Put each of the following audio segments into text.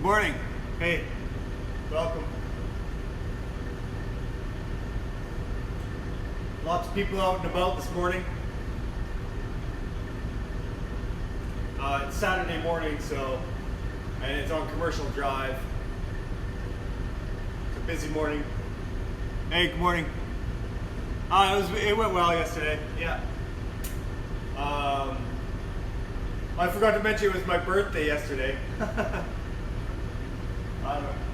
Good morning. Hey, welcome. Lots of people out and about this morning. It's Saturday morning, and it's on Commercial Drive. It's a busy morning. Hey, good morning. It went well yesterday. Yeah. I forgot to mention it was my birthday yesterday.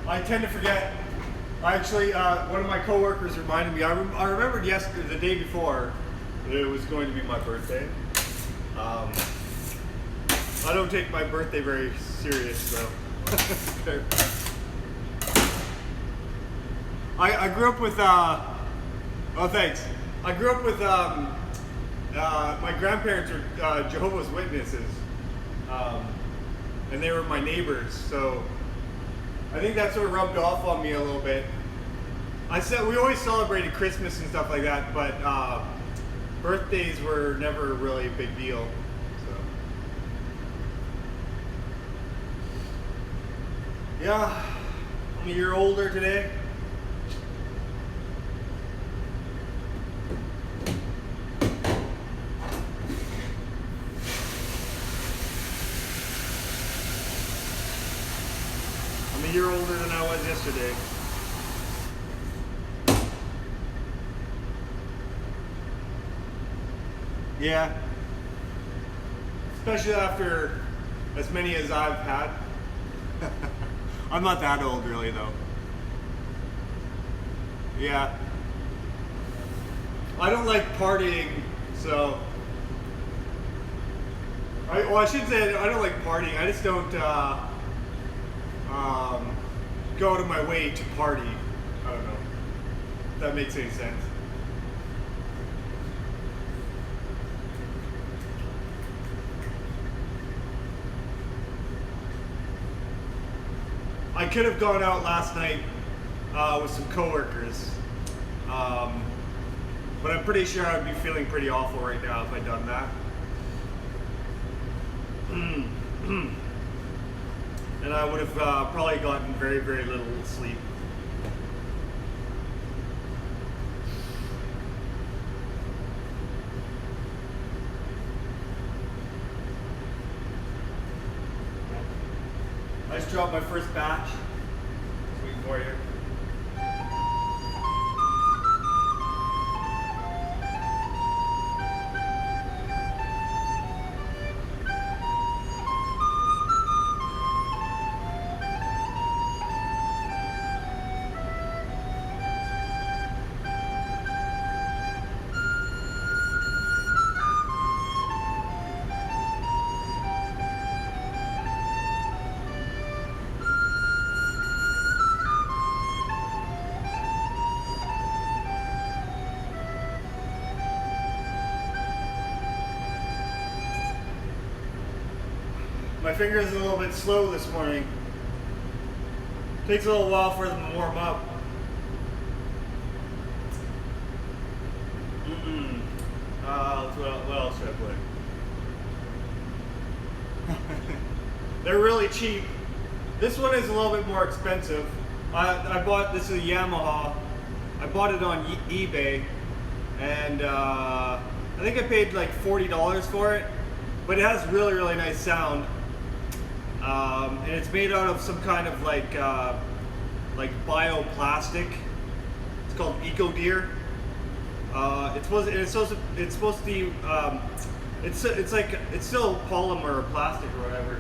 I tend to forget. Actually, one of my coworkers reminded me. I remembered yesterday, the day before, that it was going to be my birthday. I don't take my birthday very serious, though. I grew up with. Oh, thanks. I grew up with. My grandparents were Jehovah's Witnesses, and they were my neighbors. So I think that sort of rubbed off on me a little bit. We always celebrated Christmas and stuff like that, but birthdays were never really a big deal. So yeah, I'm a year older today. I'm a year older than I was yesterday. Yeah. Especially after as many as I've had. I'm not that old really though. Yeah. I don't like partying, so I should say I don't like partying. I just don't go out of my way to party. I don't know if that makes any sense. I could have gone out last night with some coworkers, but I'm pretty sure I'd be feeling pretty awful right now if I'd done that. And I would have probably gotten very, very little sleep. I just dropped my first batch. Waiting for you. My finger's a little bit slow this morning. Takes a little while for them to warm up. What else should I put? They're really cheap. This one is a little bit more expensive. I bought, this is a Yamaha. I bought it on eBay, and I think I paid like $40 for it, but it has really, really nice sound. And it's made out of some kind of like bioplastic. It's called EcoDeer. It's supposed to be it's still polymer or plastic or whatever,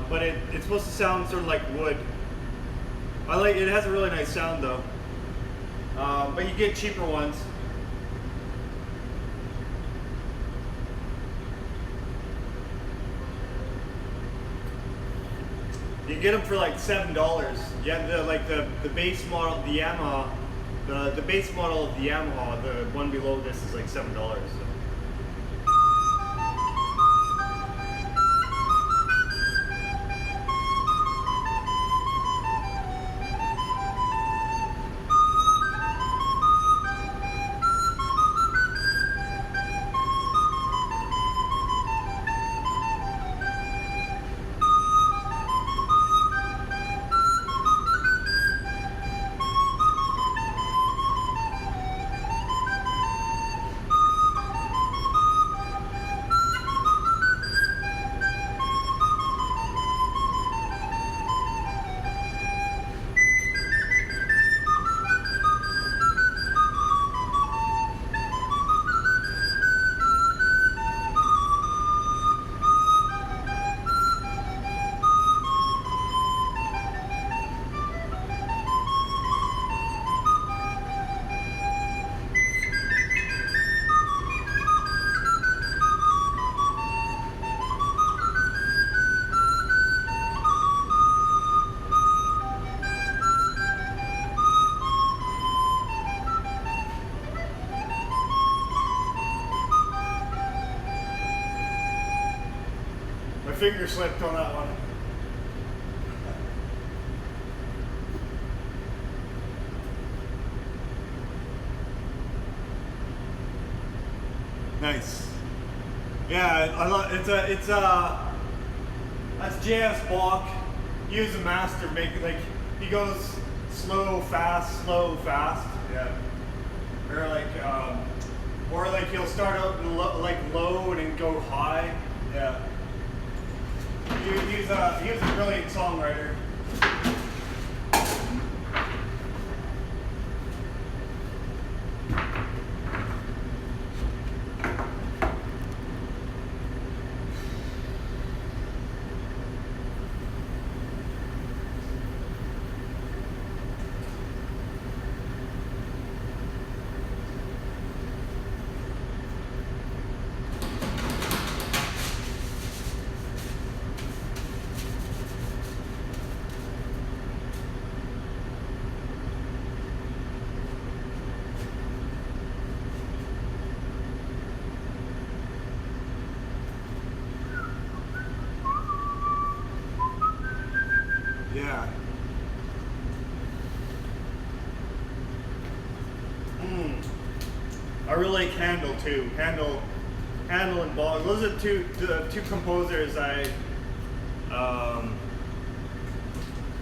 but it's supposed to sound sort of like wood. It has a really nice sound though, but you get cheaper ones. You can get them for like $7. Yeah, the base model, the Yamaha, the base model of the Yamaha, the one below this is like $7. So. finger slipped on that one. Nice. Yeah, I love it's that's JS Bach. He was a master making, like, he goes slow, fast, slow, fast. Yeah. Or like he'll start out low and then go high. Yeah. He was a brilliant songwriter. Yeah. I really like Handel too. Handel and Bach. Those are the two composers I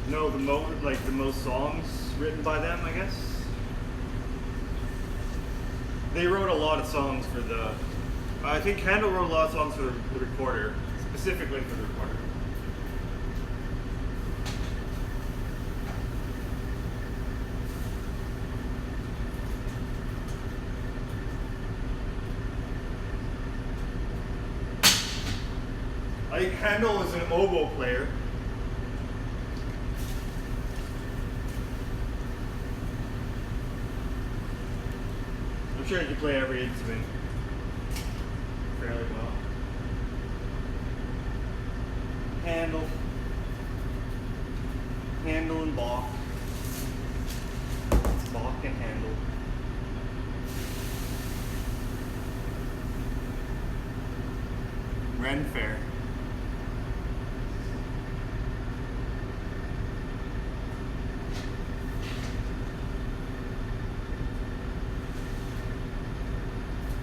know the most songs written by them, I guess. They wrote a lot of songs for the. I think Handel wrote a lot of songs for the recorder, specifically for the recorder. I think Handel was an oboe player. I'm sure he could play every instrument fairly well. Handel and Bach. Bach and Handel. Ren Fair.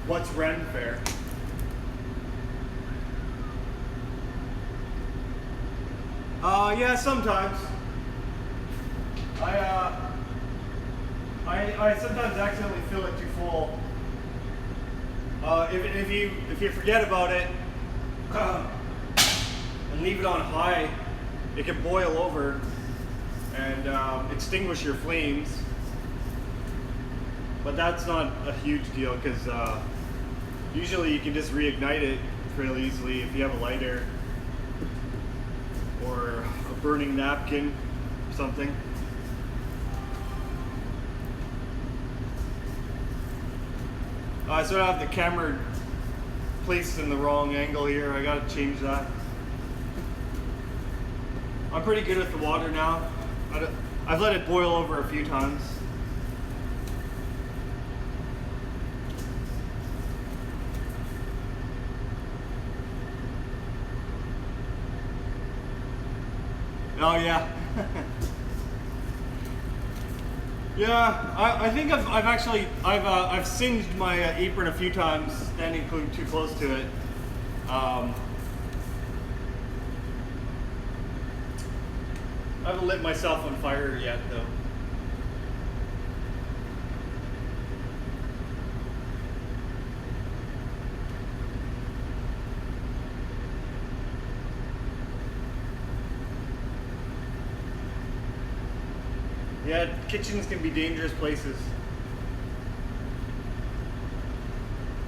What's Ren Fair? Yeah, sometimes. I sometimes accidentally fill it too full. If you forget about it and leave it on high, it can boil over and extinguish your flames. But that's not a huge deal because usually you can just reignite it fairly easily if you have a lighter or a burning napkin or something. I sort of have the camera placed in the wrong angle here. I gotta change that. I'm pretty good with the water now. I've let it boil over a few times. Oh yeah. Yeah, I think I've singed my apron a few times standing too close to it. I haven't lit myself on fire yet though. Yeah, kitchens can be dangerous places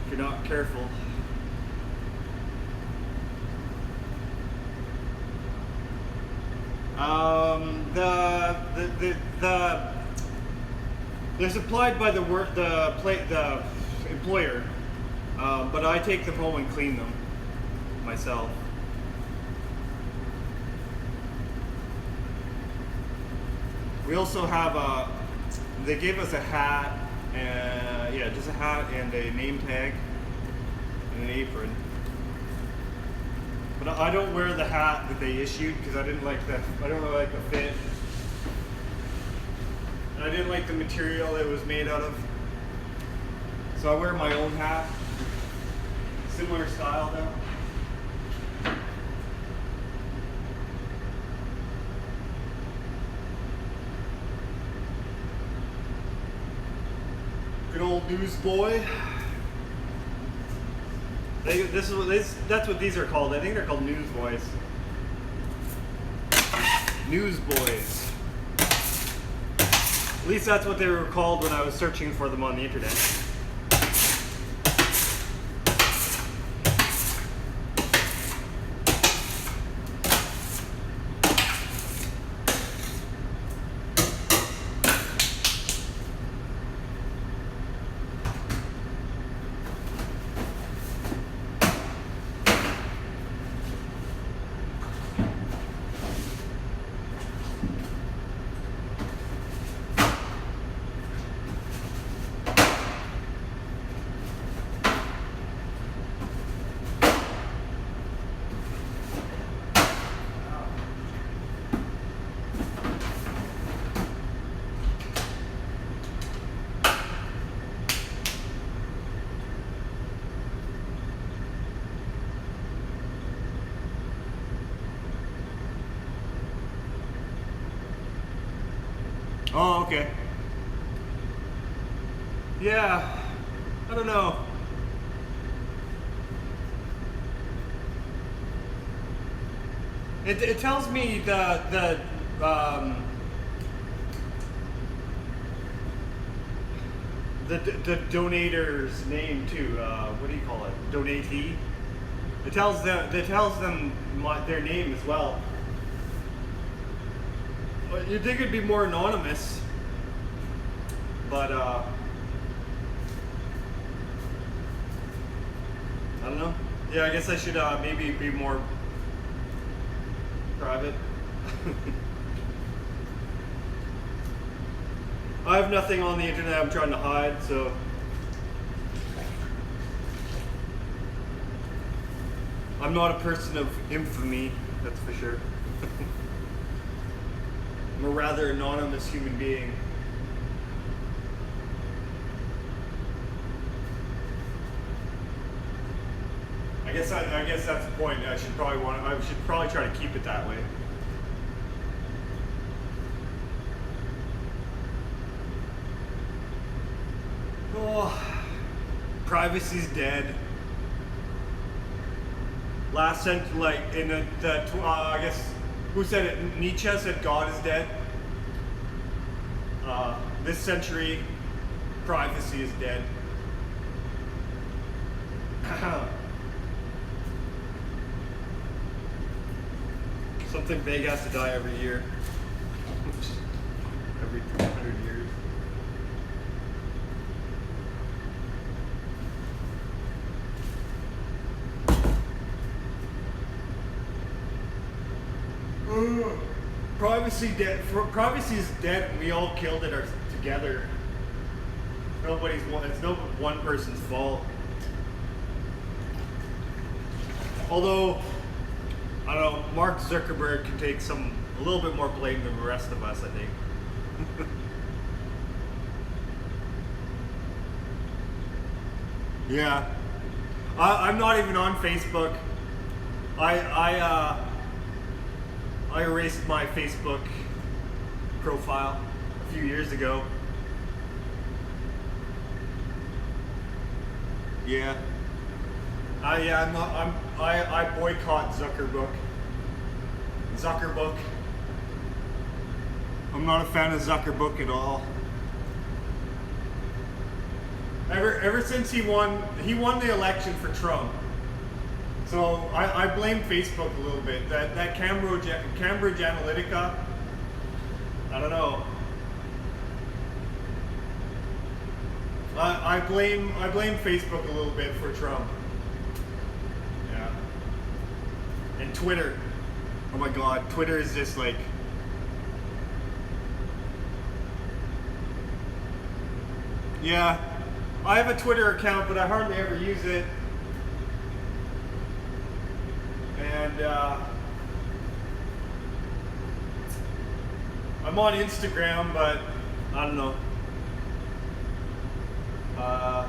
if you're not careful. They're supplied by the employer, but I take them home and clean them myself. We also have they gave us a hat, yeah, just a hat and a name tag and an apron. But I don't wear the hat that they issued because I don't like the fit. And I didn't like the material it was made out of. So I wear my own hat. Similar style though. Good old newsboy. That's what these are called. I think they're called newsboys. Newsboys. At least that's what they were called when I was searching for them on the internet. Oh, okay. Yeah, I don't know. It tells me the donator's name too. What do you call it? Donatee. It tells them their name as well. You'd think it'd be more anonymous, but I don't know. Yeah, I guess I should maybe be more private. I have nothing on the internet I'm trying to hide, so I'm not a person of infamy, that's for sure. I'm a rather anonymous human being. I guess that's the point. I should probably try to keep it that way. Oh, privacy's dead. Last sentence, like in I guess, who said it? Nietzsche said God is dead. This century, privacy is dead. Something big has to die every year. Every 300 years. Privacy is dead, and we all killed it together. It's no one person's fault. Although, I don't know, Mark Zuckerberg can take a little bit more blame than the rest of us, I think. Yeah. I'm not even on Facebook. I erased my Facebook profile a few years ago. Yeah. I boycott Zuckerbook. I'm not a fan of Zuckerbook at all. Ever since he won the election for Trump. So I blame Facebook a little bit. That Cambridge Analytica, I don't know. I blame Facebook a little bit for Trump. Yeah. And Twitter. Oh my God, Twitter is just like. Yeah, I have a Twitter account, but I hardly ever use it. And I'm on Instagram, but I don't know. I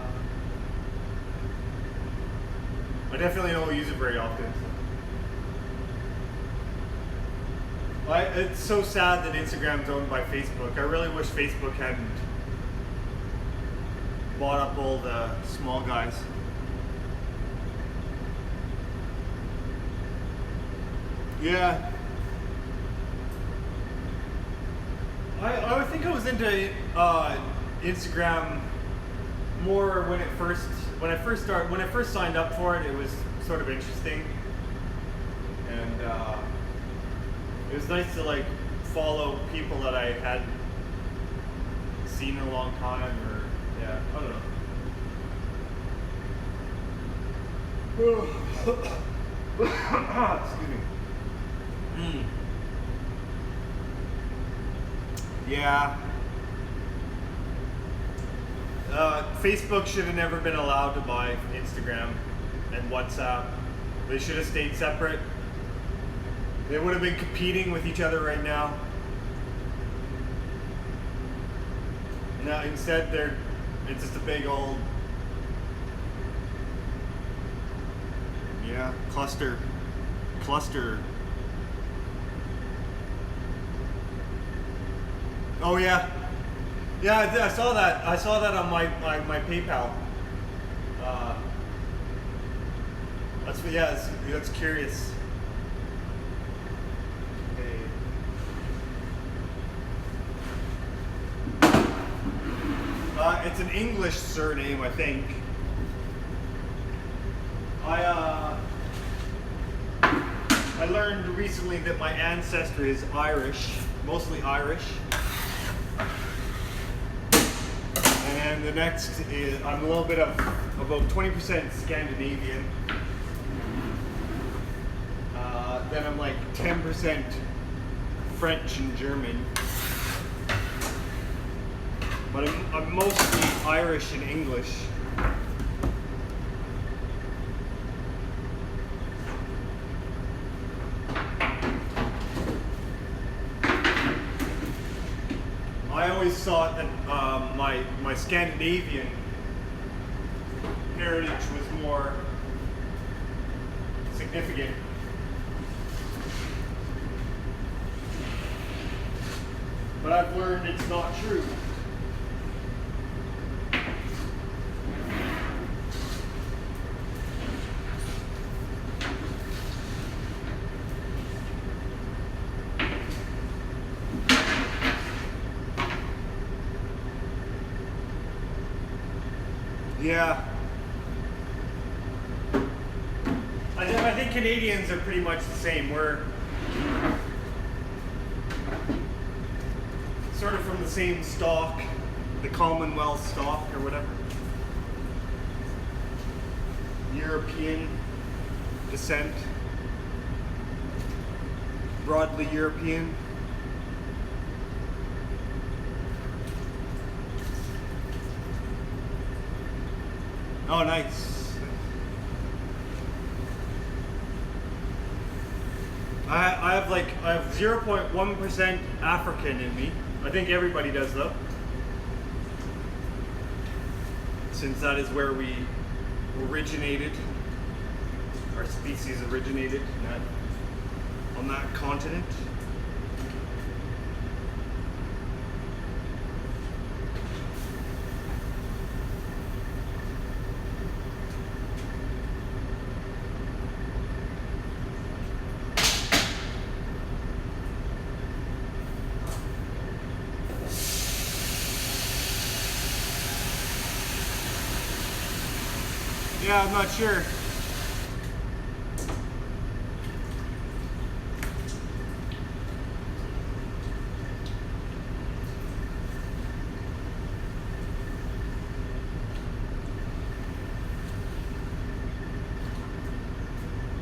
definitely don't use it very often. It's so sad that Instagram's owned by Facebook. I really wish Facebook hadn't bought up all the small guys. Yeah. I think I was into Instagram more when I first signed up for it. It was sort of interesting, and it was nice to like follow people that I hadn't seen in a long time, or yeah, I don't know. Excuse me. Yeah. Facebook should have never been allowed to buy Instagram and WhatsApp. They should have stayed separate. They would have been competing with each other right now. Now instead it's just a big old cluster. Oh yeah. Yeah, I saw that. I saw that on my PayPal. That's curious. It's an English surname, I think. I learned recently that my ancestry is Irish, mostly Irish. And the next is, I'm a little bit of about 20% Scandinavian. Then I'm like 10% French and German. But I'm mostly Irish and English. I always thought that my Scandinavian heritage was more significant. But I've learned it's not true. Yeah. I think Canadians are pretty much the same. We're sort of from the same stock, the Commonwealth stock or whatever. European descent. Broadly European. Oh, nice. I have 0.1% African in me. I think everybody does though. Since that is where we originated. Our species originated on that continent. Yeah, I'm not sure.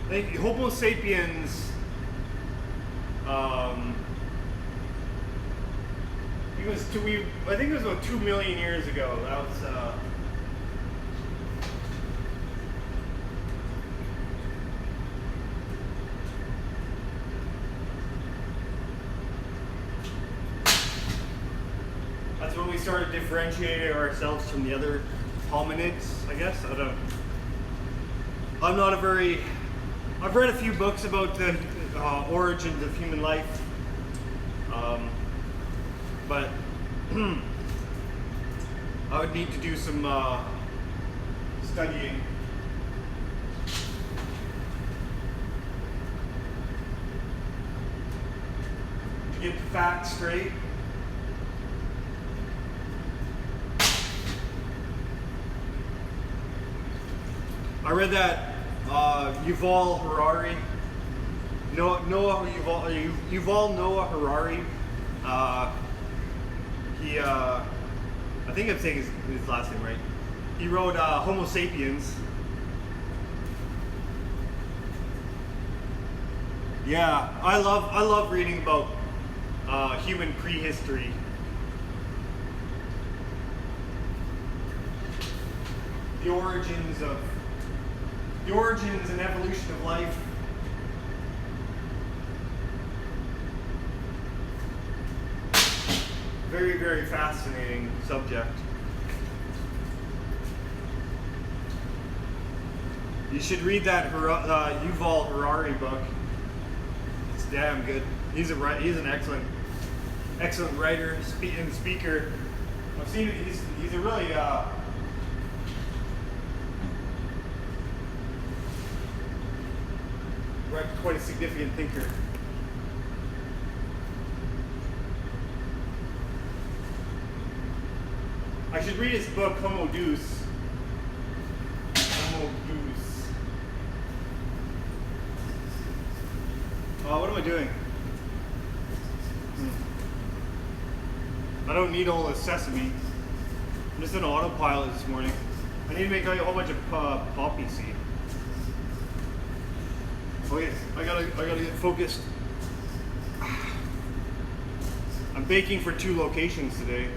I think Homo sapiens, I think it was about 2 million years ago. That was started differentiating ourselves from the other hominids, I guess. I'm not a very... I've read a few books about the origins of human life, but I would need to do some studying. To get the facts straight. I read that Yuval Harari, Yuval Noah Harari. I think I'm saying his last name right. He wrote Homo Sapiens. Yeah, I love reading about human prehistory. The origins and evolution of life. Very, very fascinating subject. You should read that Yuval Harari book. It's damn good. He's an excellent writer and speaker. I've seen it. He's a really quite a significant thinker. I should read his book, Homo Deus. Homo Deus. What am I doing? I don't need all this sesame. I'm just on autopilot this morning. I need to make a whole bunch of poppy seed. Okay, I gotta get focused. I'm baking for 2 locations today.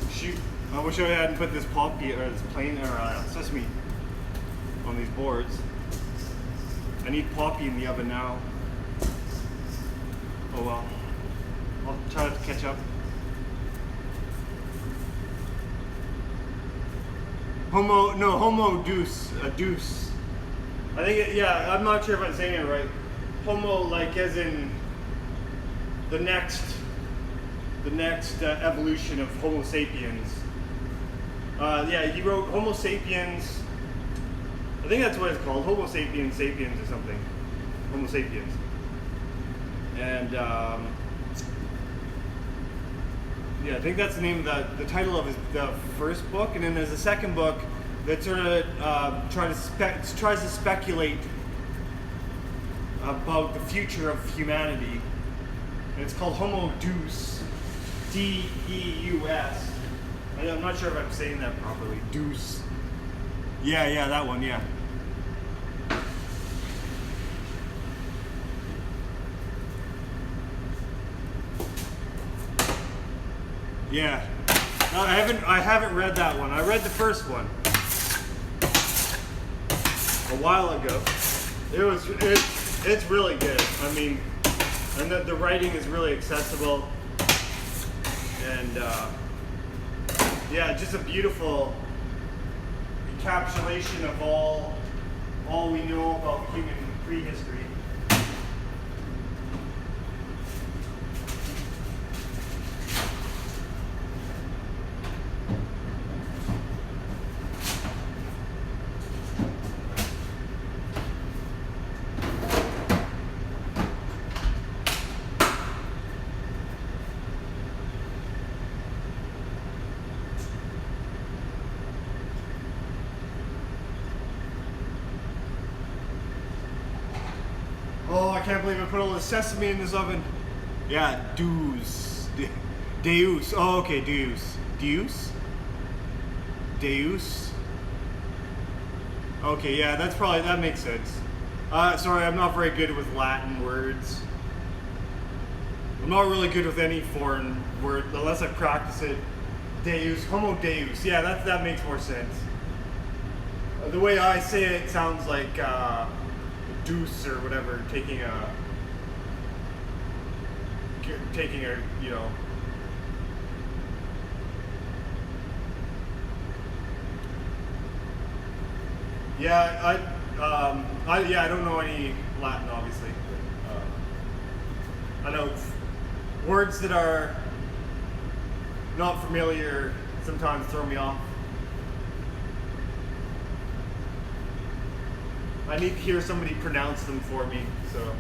Shoot, I wish I hadn't put this poppy or this plain or sesame on these boards. I need poppy in the oven now. Oh well, I'll try to catch up. Homo Deus, Deus. I think, I'm not sure if I'm saying it right. Homo, like as in the next evolution of Homo sapiens. He wrote Homo sapiens. I think that's what it's called, Homo sapiens sapiens or something. Homo sapiens. And I think that's the name of the title of the first book, and then there's a second book that sort of tries to speculate about the future of humanity, and it's called Homo Deus, D-E-U-S. I'm not sure if I'm saying that properly. Deus. Yeah, that one. Yeah. Yeah. No, I haven't read that one. I read the first one a while ago. It's really good. I mean, and the writing is really accessible, and just a beautiful encapsulation of all we know about human prehistory. Oh, I can't believe I put all the sesame in this oven. Yeah, Deus. Deus. Oh, okay, Deus. Deus? Deus? Okay, yeah, that makes sense. Sorry, I'm not very good with Latin words. I'm not really good with any foreign word unless I practice it. Deus. Homo Deus. Yeah, that makes more sense. The way I say it sounds like deuce or whatever, taking taking a, you know. Yeah, I don't know any Latin, obviously. I know words that are not familiar sometimes throw me off. I need to hear somebody pronounce them for me, so.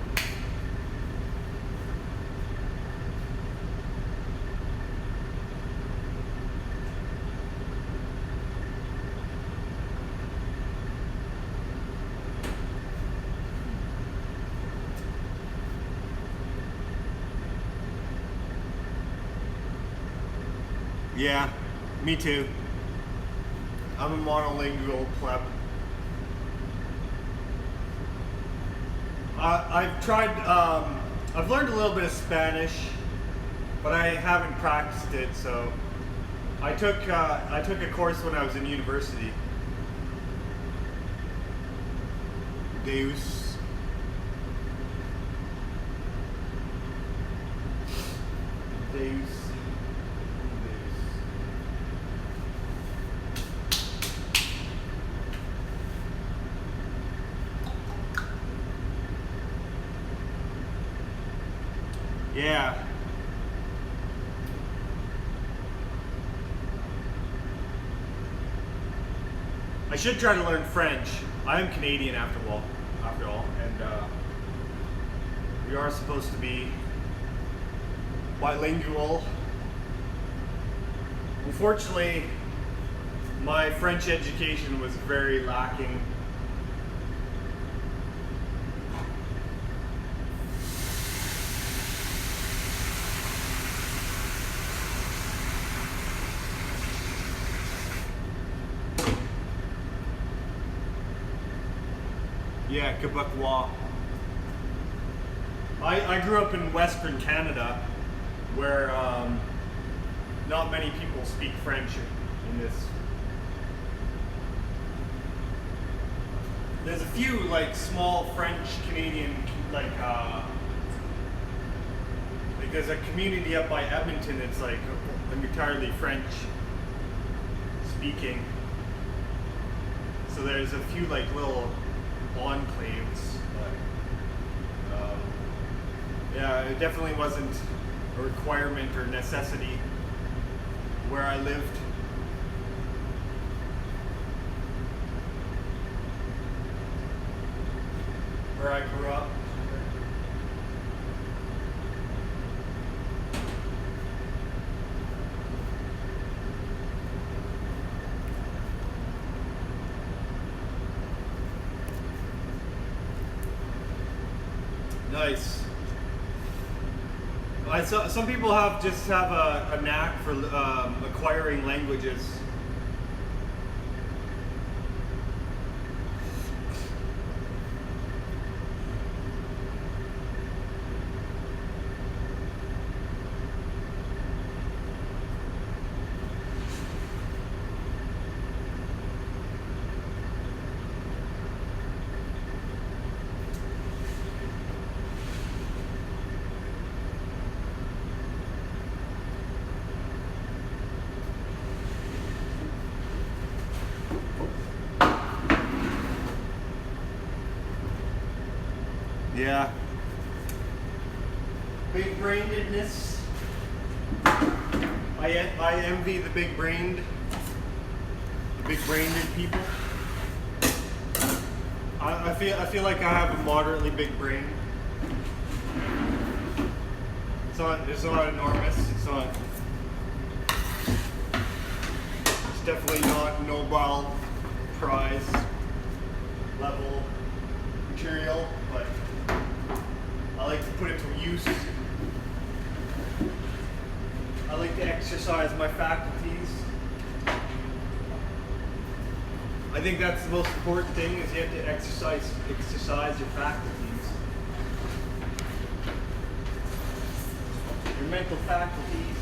Yeah, me too. I'm a monolingual pleb. I've learned a little bit of Spanish, but I haven't practiced it. So I took a course when I was in university. Deus. Deus. Yeah. I should try to learn French. I am Canadian after all, and we are supposed to be bilingual. Unfortunately, my French education was very lacking. Yeah, Quebecois. I grew up in Western Canada, where not many people speak French in this. There's a few like small French Canadian like there's a community up by Edmonton. It's like entirely French speaking. So there's a few like little enclaves, but yeah, it definitely wasn't a requirement or necessity where I lived. Where I grew up. Nice. Some people have a knack for acquiring languages. Yeah. Big-brainedness. I envy the big-brained people. I feel like I have a moderately big brain. It's not enormous. It's definitely not Nobel Prize level material, but I like to put it to use. I like to exercise my faculties. I think that's the most important thing, is you have to exercise your faculties. Your mental faculties.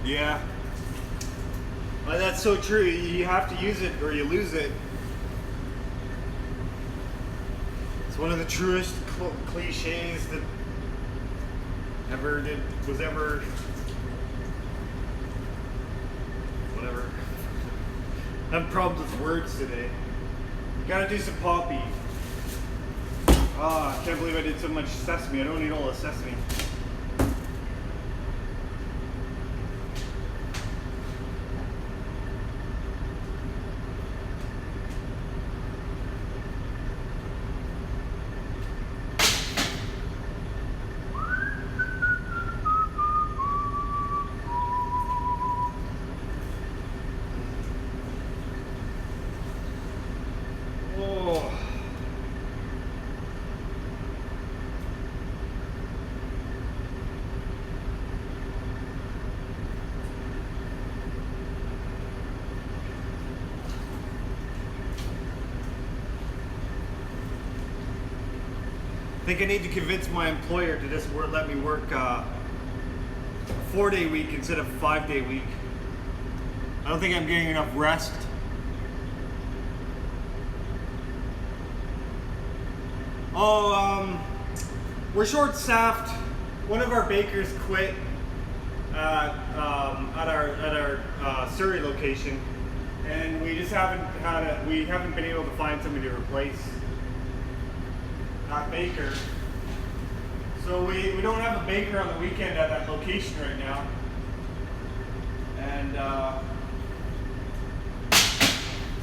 Yeah. Well, that's so true. You have to use it or you lose it. It's one of the truest cliches that was ever whatever. I have problems with words today. Gotta do some poppy. Ah, I can't believe I did so much sesame. I don't need all the sesame. I think I need to convince my employer to just let me work a 4-day week instead of a 5-day week. I don't think I'm getting enough rest. We're short-staffed. One of our bakers quit at our Surrey location, and we just haven't been able to find somebody to replace that baker. So we don't have a baker on the weekend at that location right now, and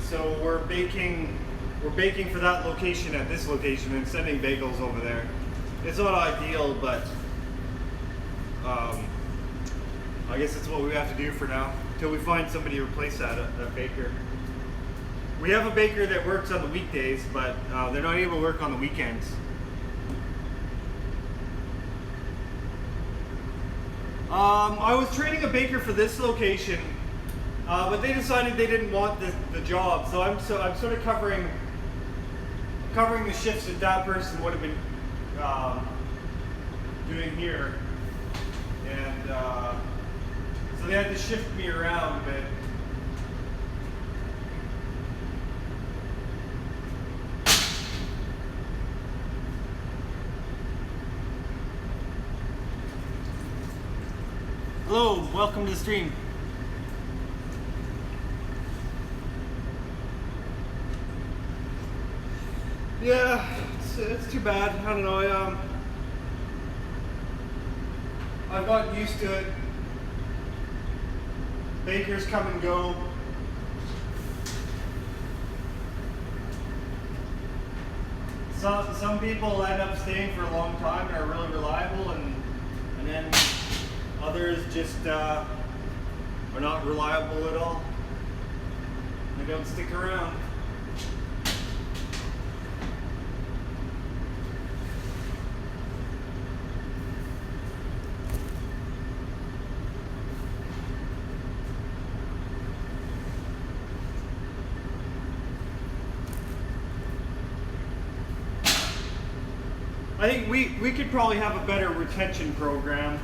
so we're baking for that location at this location and sending bagels over there. It's not ideal, but I guess it's what we have to do for now until we find somebody to replace that baker. We have a baker that works on the weekdays, but they're not able to work on the weekends. I was training a baker for this location, but they decided they didn't want the job, so I'm sort of covering the shifts that person would have been doing here, and so they had to shift me around a bit. Hello, welcome to the stream. Yeah, it's too bad. I don't know. I've gotten used to it. Bakers come and go. Some people end up staying for a long time and are really reliable, and then others just are not reliable at all. They don't stick around. I think we could probably have a better retention program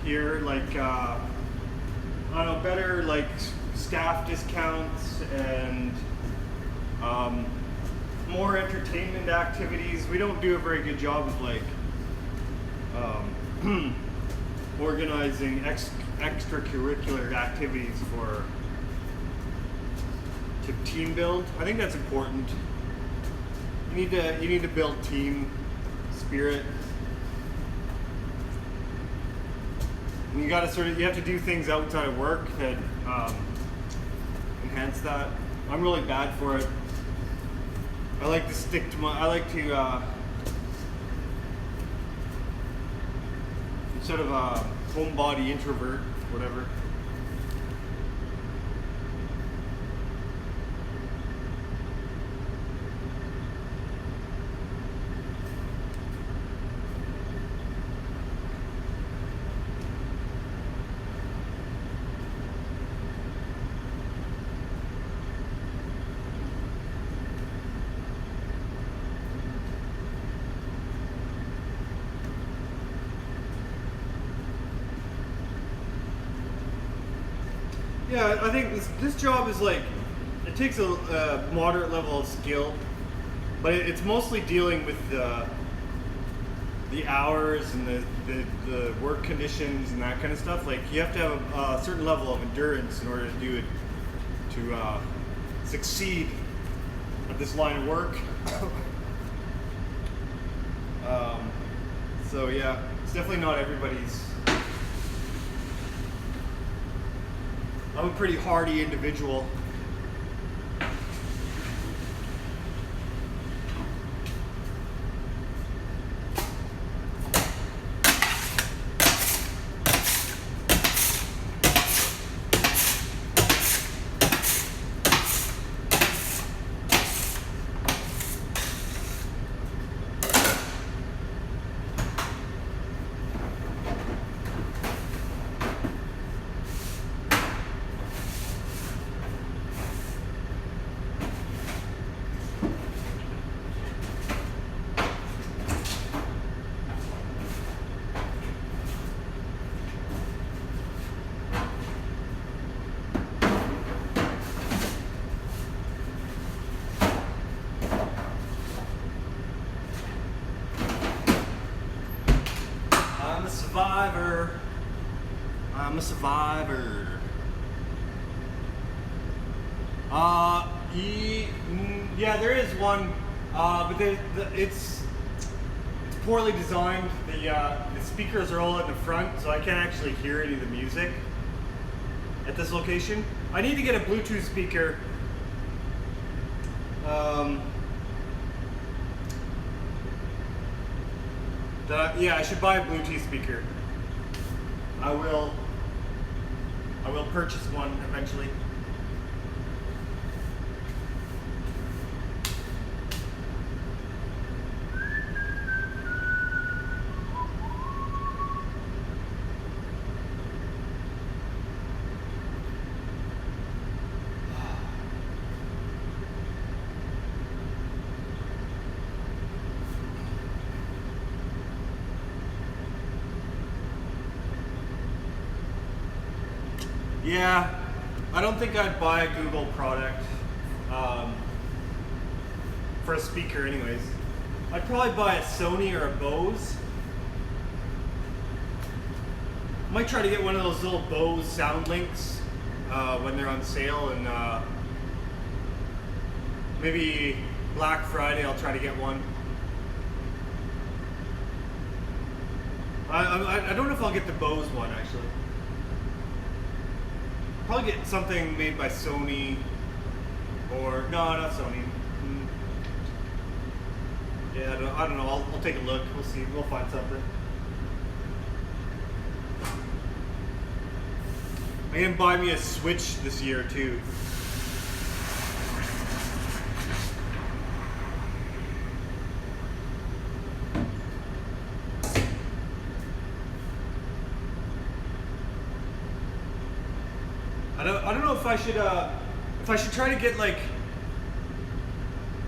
here, like I don't know, better like staff discounts and more entertainment activities. We don't do a very good job of like organizing extracurricular activities to team build. I think that's important. You need to build team spirit. And you have to do things outside of work that enhance that. I'm really bad for it. I like to sort of a homebody introvert, whatever. Yeah, I think this job is like, it takes a moderate level of skill, but it's mostly dealing with the hours and the work conditions and that kind of stuff. Like you have to have a certain level of endurance in order to do it, to succeed at this line of work. So yeah, it's definitely not everybody's. I'm a pretty hardy individual. I'm a survivor. I'm a survivor. Yeah, there is one, but it's poorly designed. The speakers are all at the front, so I can't actually hear any of the music at this location. I need to get a Bluetooth speaker. Yeah, I should buy a Bluetooth speaker. I will purchase one eventually. Yeah, I don't think I'd buy a Google product for a speaker anyways. I'd probably buy a Sony or a Bose. Might try to get one of those little Bose SoundLinks when they're on sale, and maybe Black Friday I'll try to get one. I don't know if I'll get the Bose one actually. Probably get something made by Sony, or no, not Sony. Yeah, I don't know. I'll take a look. We'll see. We'll find something. I'm gonna buy me a Switch this year too. I don't know if I should try to get like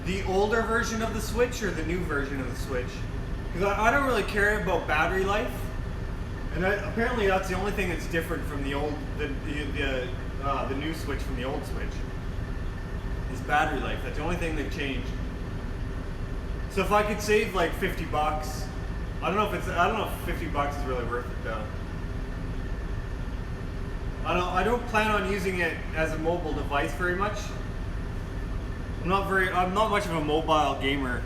the older version of the Switch or the new version of the Switch, because I don't really care about battery life, and apparently that's the only thing that's different from the new Switch from the old Switch is battery life. That's the only thing they've changed. So if I could save like $50, I don't know if $50 is really worth it though. I don't plan on using it as a mobile device very much. I'm not much of a mobile gamer.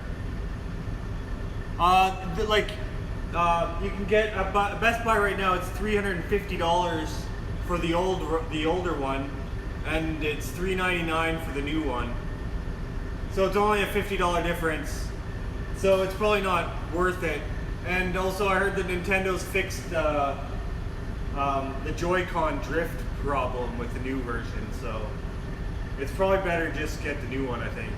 You can get at Best Buy right now. It's $350 for the older one, and it's $399 for the new one. So it's only a $50 difference. So it's probably not worth it. And also, I heard that Nintendo's fixed the Joy-Con drift problem with the new version, so it's probably better just get the new one, I think.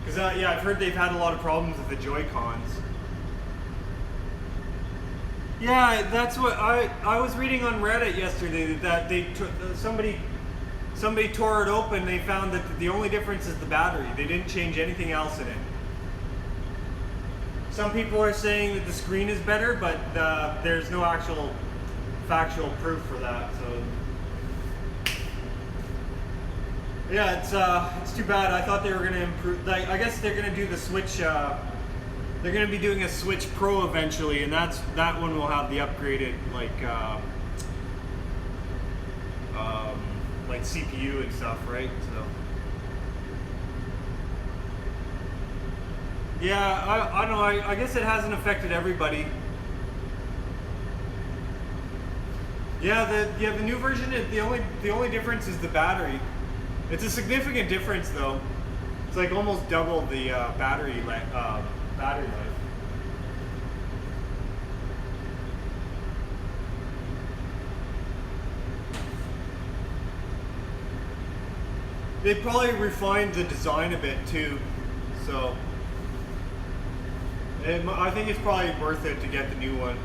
Because yeah, I've heard they've had a lot of problems with the Joy-Cons. Yeah, that's what I was reading on Reddit yesterday, that somebody tore it open. They found that the only difference is the battery. They didn't change anything else in it. Some people are saying that the screen is better, but there's no actual factual proof for that. So yeah, it's too bad. I thought they were gonna improve. Like, I guess they're gonna do the Switch. They're gonna be doing a Switch Pro eventually, and that one will have the upgraded like CPU and stuff, right? So yeah, I don't know. I guess it hasn't affected everybody. Yeah, the new version. The only difference is the battery. It's a significant difference, though. It's like almost double the battery life. They probably refined the design a bit too, so I think it's probably worth it to get the new one.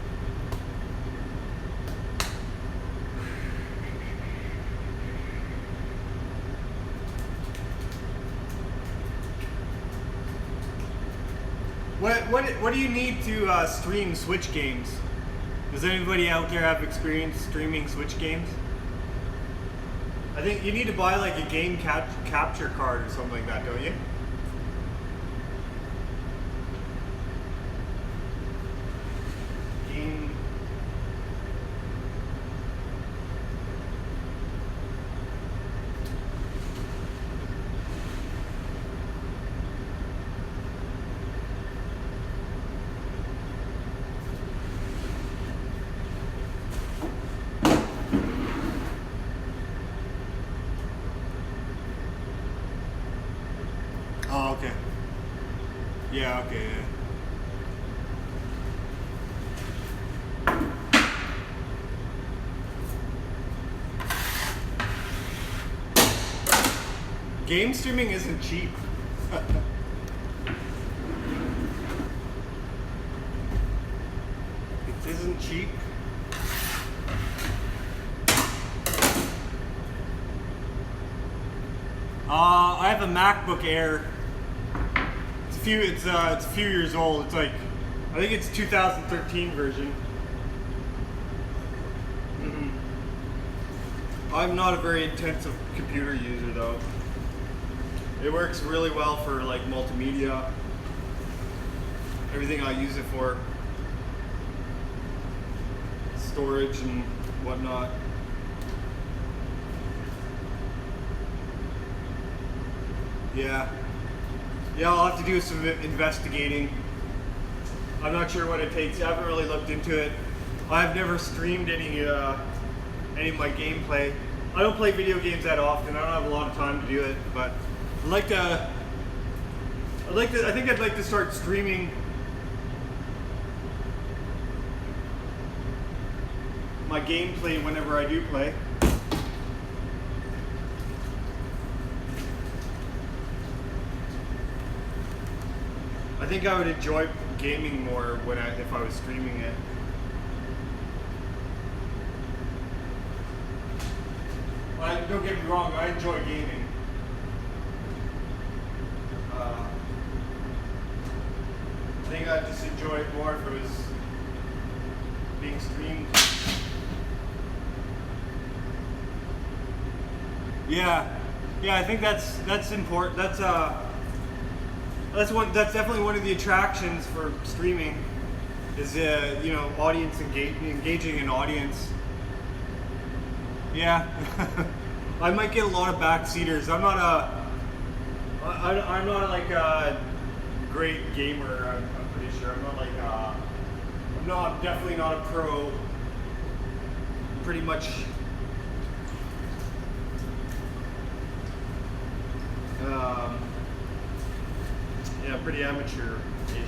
What do you need to stream Switch games? Does anybody out there have experience streaming Switch games? I think you need to buy like a game capture card or something like that, don't you? Game. Oh, okay. Yeah, okay, yeah. Game streaming isn't cheap. It isn't cheap. I have a MacBook Air. It's a few years old. It's like, I think it's 2013 version. I'm not a very intensive computer user though. It works really well for like multimedia. Everything I use it for. Storage and whatnot. Yeah. Yeah, I'll have to do some investigating. I'm not sure what it takes. I haven't really looked into it. I've never streamed any of my gameplay. I don't play video games that often. I don't have a lot of time to do it, but I think I'd like to start streaming my gameplay whenever I do play. I think I would enjoy gaming more if I was streaming it. Don't get me wrong, I enjoy gaming. I think I'd just enjoy it more if it was being streamed. Yeah, I think that's important. That's definitely one of the attractions for streaming is audience engaging an audience. Yeah, I might get a lot of backseaters. I'm not like a great gamer. I'm pretty sure. I'm definitely not a pro. Pretty much. Yeah, pretty amateur-ish.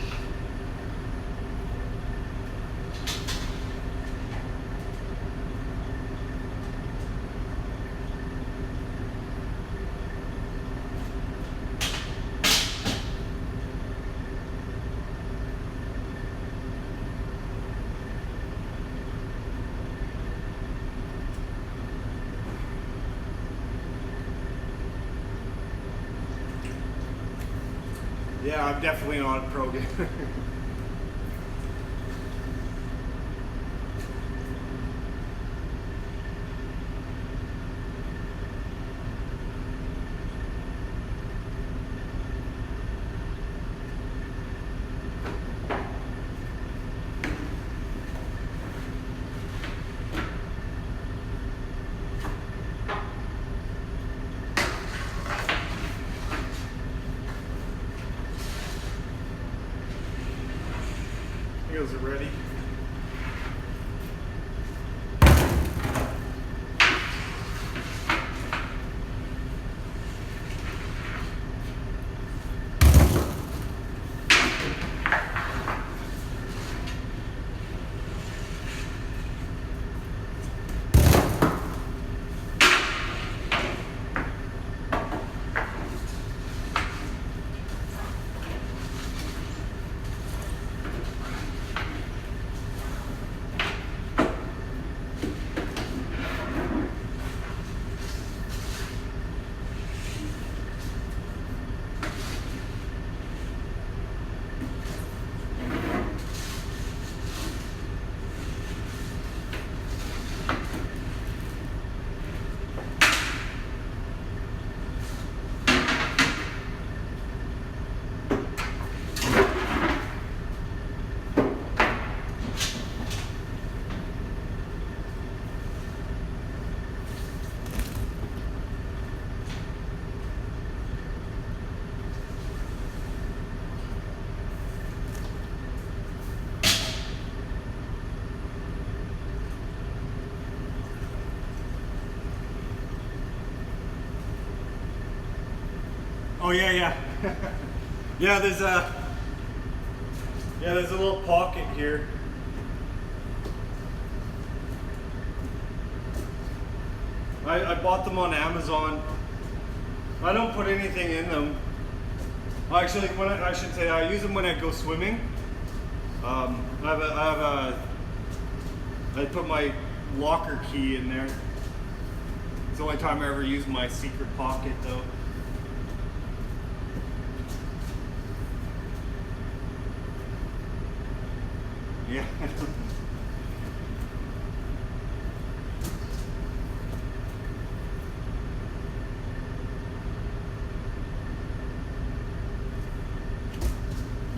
Yeah, I'm definitely not a pro gamer. Wheels are ready. Oh yeah. Yeah, there's a little pocket here. I bought them on Amazon. I don't put anything in them. Actually, I should say I use them when I go swimming. I put my locker key in there. It's the only time I ever use my secret pocket though. Yeah.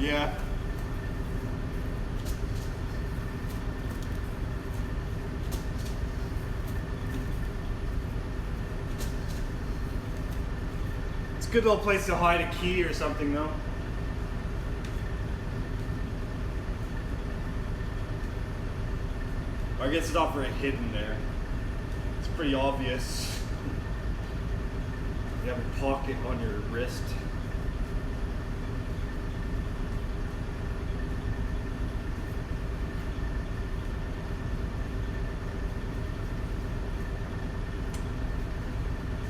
Yeah. It's a good little place to hide a key or something though. I guess it's not very hidden there. It's pretty obvious. You have a pocket on your wrist.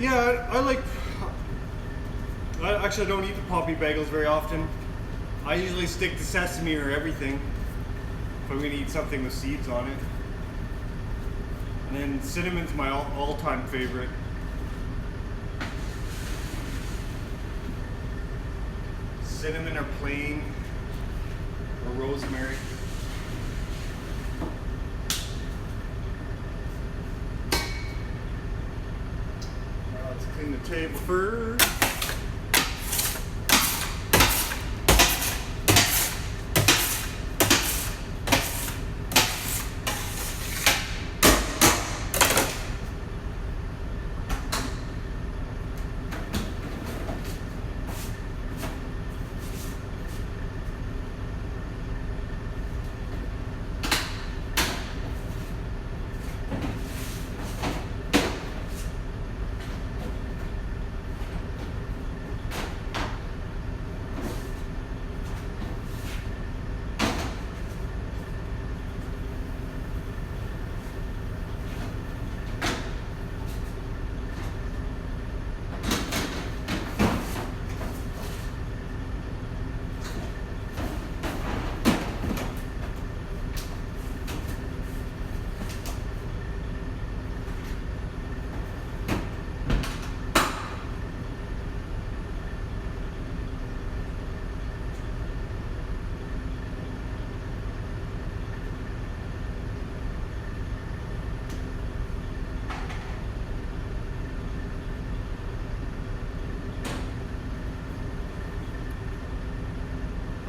Yeah, I actually don't eat the poppy bagels very often. I usually stick to sesame or everything if I'm gonna eat something with seeds on it. And then cinnamon's my all-time favorite. Cinnamon or plain or rosemary. Let's clean the table first.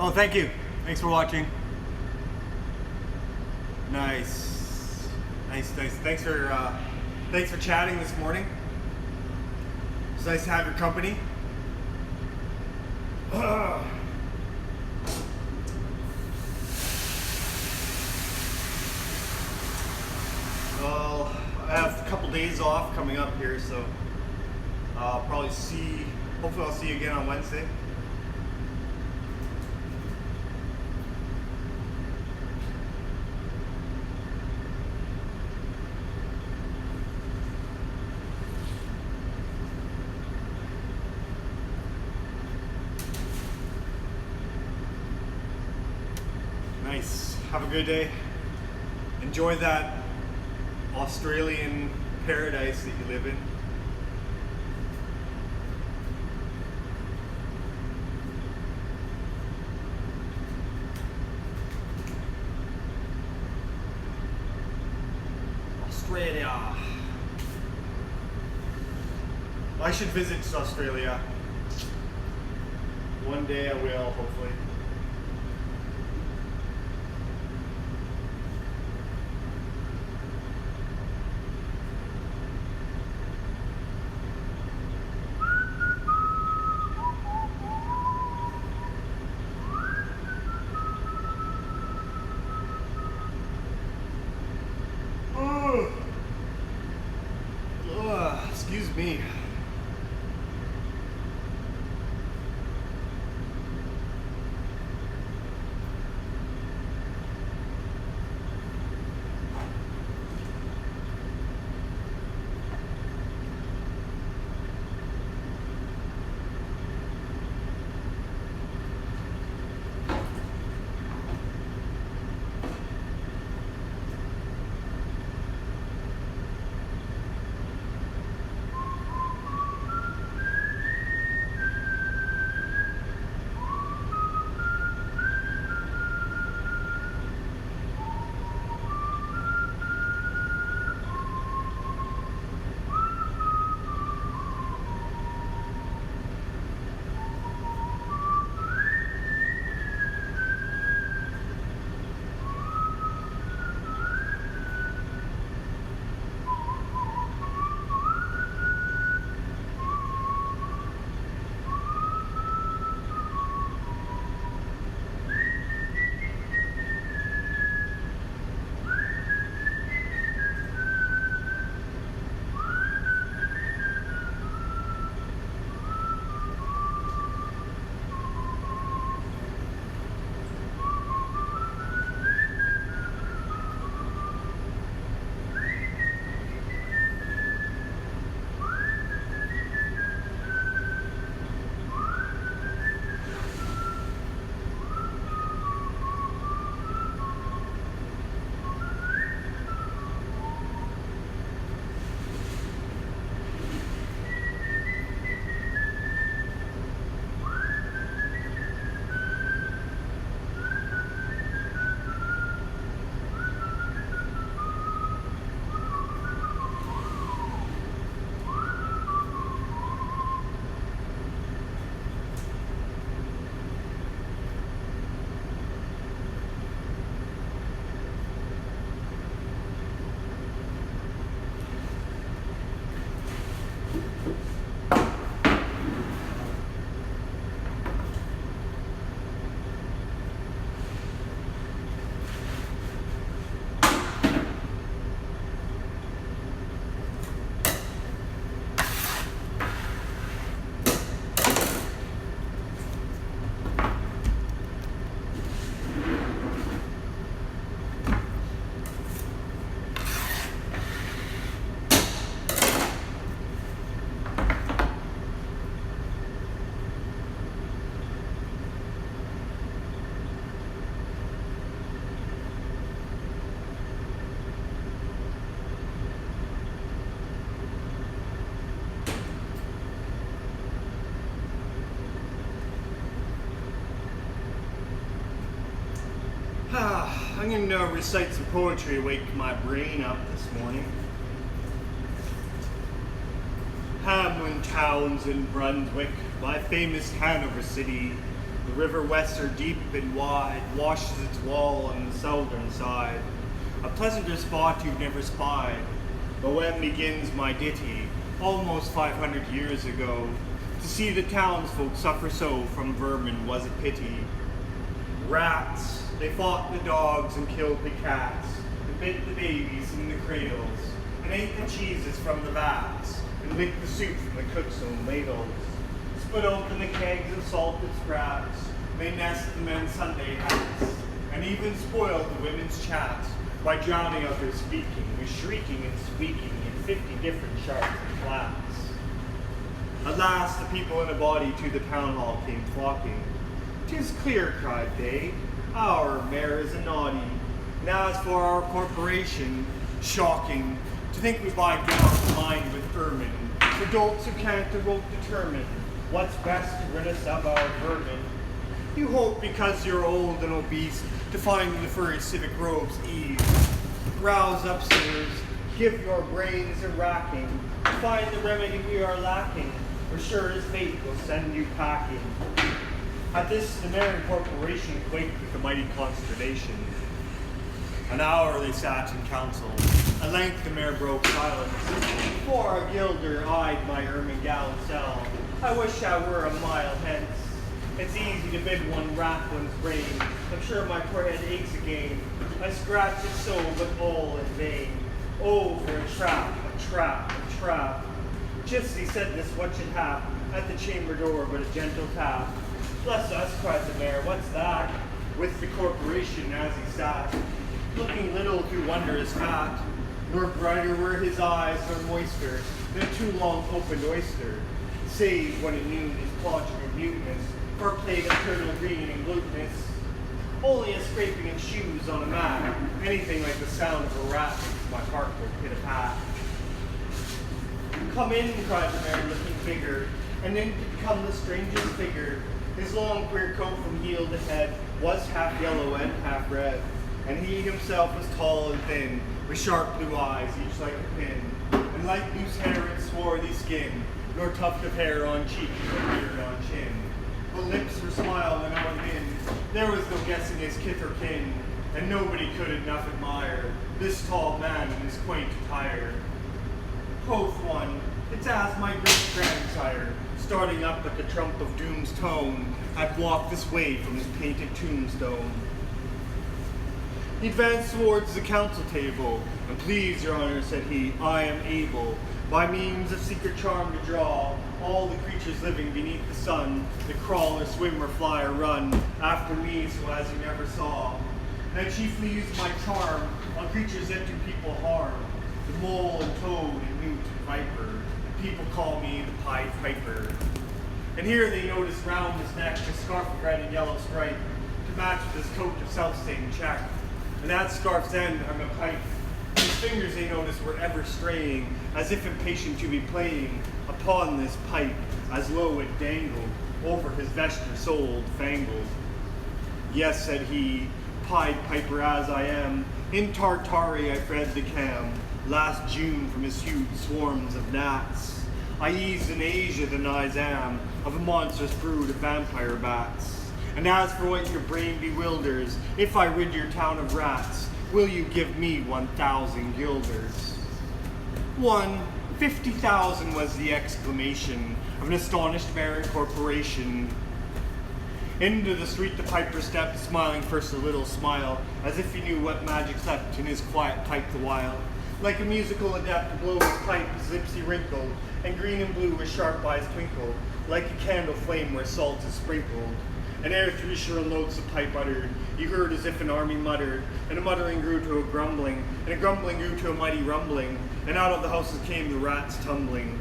Oh, thank you. Thanks for watching. Nice. Thanks for chatting this morning. It's nice to have your company. days off coming up here, so I'll probably hopefully I'll see you again on Wednesday. Nice. Have a good day. Enjoy that Australian paradise that you live in. Australia. I should visit Australia. One day I will, hopefully. Excuse me. I'm going to recite some poetry to wake my brain up this morning. Hamlin Towns in Brunswick, my famous Hanover city. The river Weser, deep and wide, washes its wall on the southern side. A pleasanter spot you've never spied. But when begins my ditty, almost 500 years ago, to see the townsfolk suffer so from vermin was a pity. Rats, they fought the dogs and killed the cats, and bit the babies in the cradles, and ate the cheeses from the vats, and licked the soup from the cook's own ladles. Split open the kegs of salted scraps, they nest the men's Sunday hats, and even spoiled the women's chats by drowning out their speaking with shrieking and squeaking in 50 different sharps and flats. At last the people in a body to the town hall came flocking. "'Tis clear," cried they, "our mayor is a naughty. And as for our corporation, shocking, to think we buy gowns lined with ermine, for dolts who can't the rope determine what's best to rid us of our vermin. You hope because you're old and obese to find in the furry civic robes ease. Rouse up, sinners, give your brains a racking, find the remedy we are lacking, or sure as fate will send you packing." At this, the mayor and corporation quaked with a mighty consternation. An hour they sat in council. At length the mayor broke silence. "For a gilder eyed my ermine gown sell. I wish I were a mile hence. It's easy to bid one rack one's brain. I'm sure my poor head aches again. I scratch it so, but all in vain. Oh, for a trap, a trap, a trap." Just as he said this, what should hap at the chamber door but a gentle tap? "Bless us," cried the mayor, "what's that?" With the corporation as he sat, looking little through wondrous fat, nor brighter were his eyes, nor moister than a too long opened oyster, save when at noon his podger of muteness, or plate of turtle green and glutinous. Only a scraping of shoes on a mat, anything like the sound of a rat makes my heart go pit-a-pat. "Come in," cried the mayor, looking bigger, and in could come the strangest figure. His long queer coat from heel to head was half yellow and half red, and he himself was tall and thin, with sharp blue eyes, each like a pin, and like loose hair and swarthy skin, nor tuft of hair on cheek, nor beard on chin. But lips were smile when on in, there was no guessing his kith or kin, and nobody could enough admire this tall man in his quaint attire. Quoth one, "It's as my great-grandsire, starting up at the trump of doom's tone, had walked this way from his painted tombstone." He advanced towards the council table, and "Please, your honor," said he, "I am able, by means of secret charm to draw, all the creatures living beneath the sun, that crawl or swim or fly or run, after me so as you never saw. And I chiefly use my charm on creatures that do people harm, the mole and toad and newt and viper, and people call me the Pied Piper." And here they noticed round his neck a scarf of red and yellow stripe, to match with his coat of self-same check. And at scarf's end hung a pipe. His fingers, they noticed, were ever straying, as if impatient to be playing upon this pipe, as low it dangled over his vesture soled, fangled. "Yes," said he, "Pied Piper as I am, in Tartary I fed the cam, last June from his huge swarms of gnats. I eased in Asia the Nizam of a monstrous brood of vampire bats. And as for what your brain bewilders, if I rid your town of rats, will you give me 1,000 guilders?" 50,000 was the exclamation of an astonished mayor and corporation. Into the street the piper stepped, smiling first a little smile, as if he knew what magic slept in his quiet pipe the while. Like a musical adept to blow his pipe, his lips he wrinkled, and green and blue his sharp eyes twinkled, like a candle flame where salt is sprinkled. And ere 3 shrill notes the pipe uttered, you heard as if an army muttered, and a muttering grew to a grumbling, and a grumbling grew to a mighty rumbling, and out of the houses came the rats tumbling.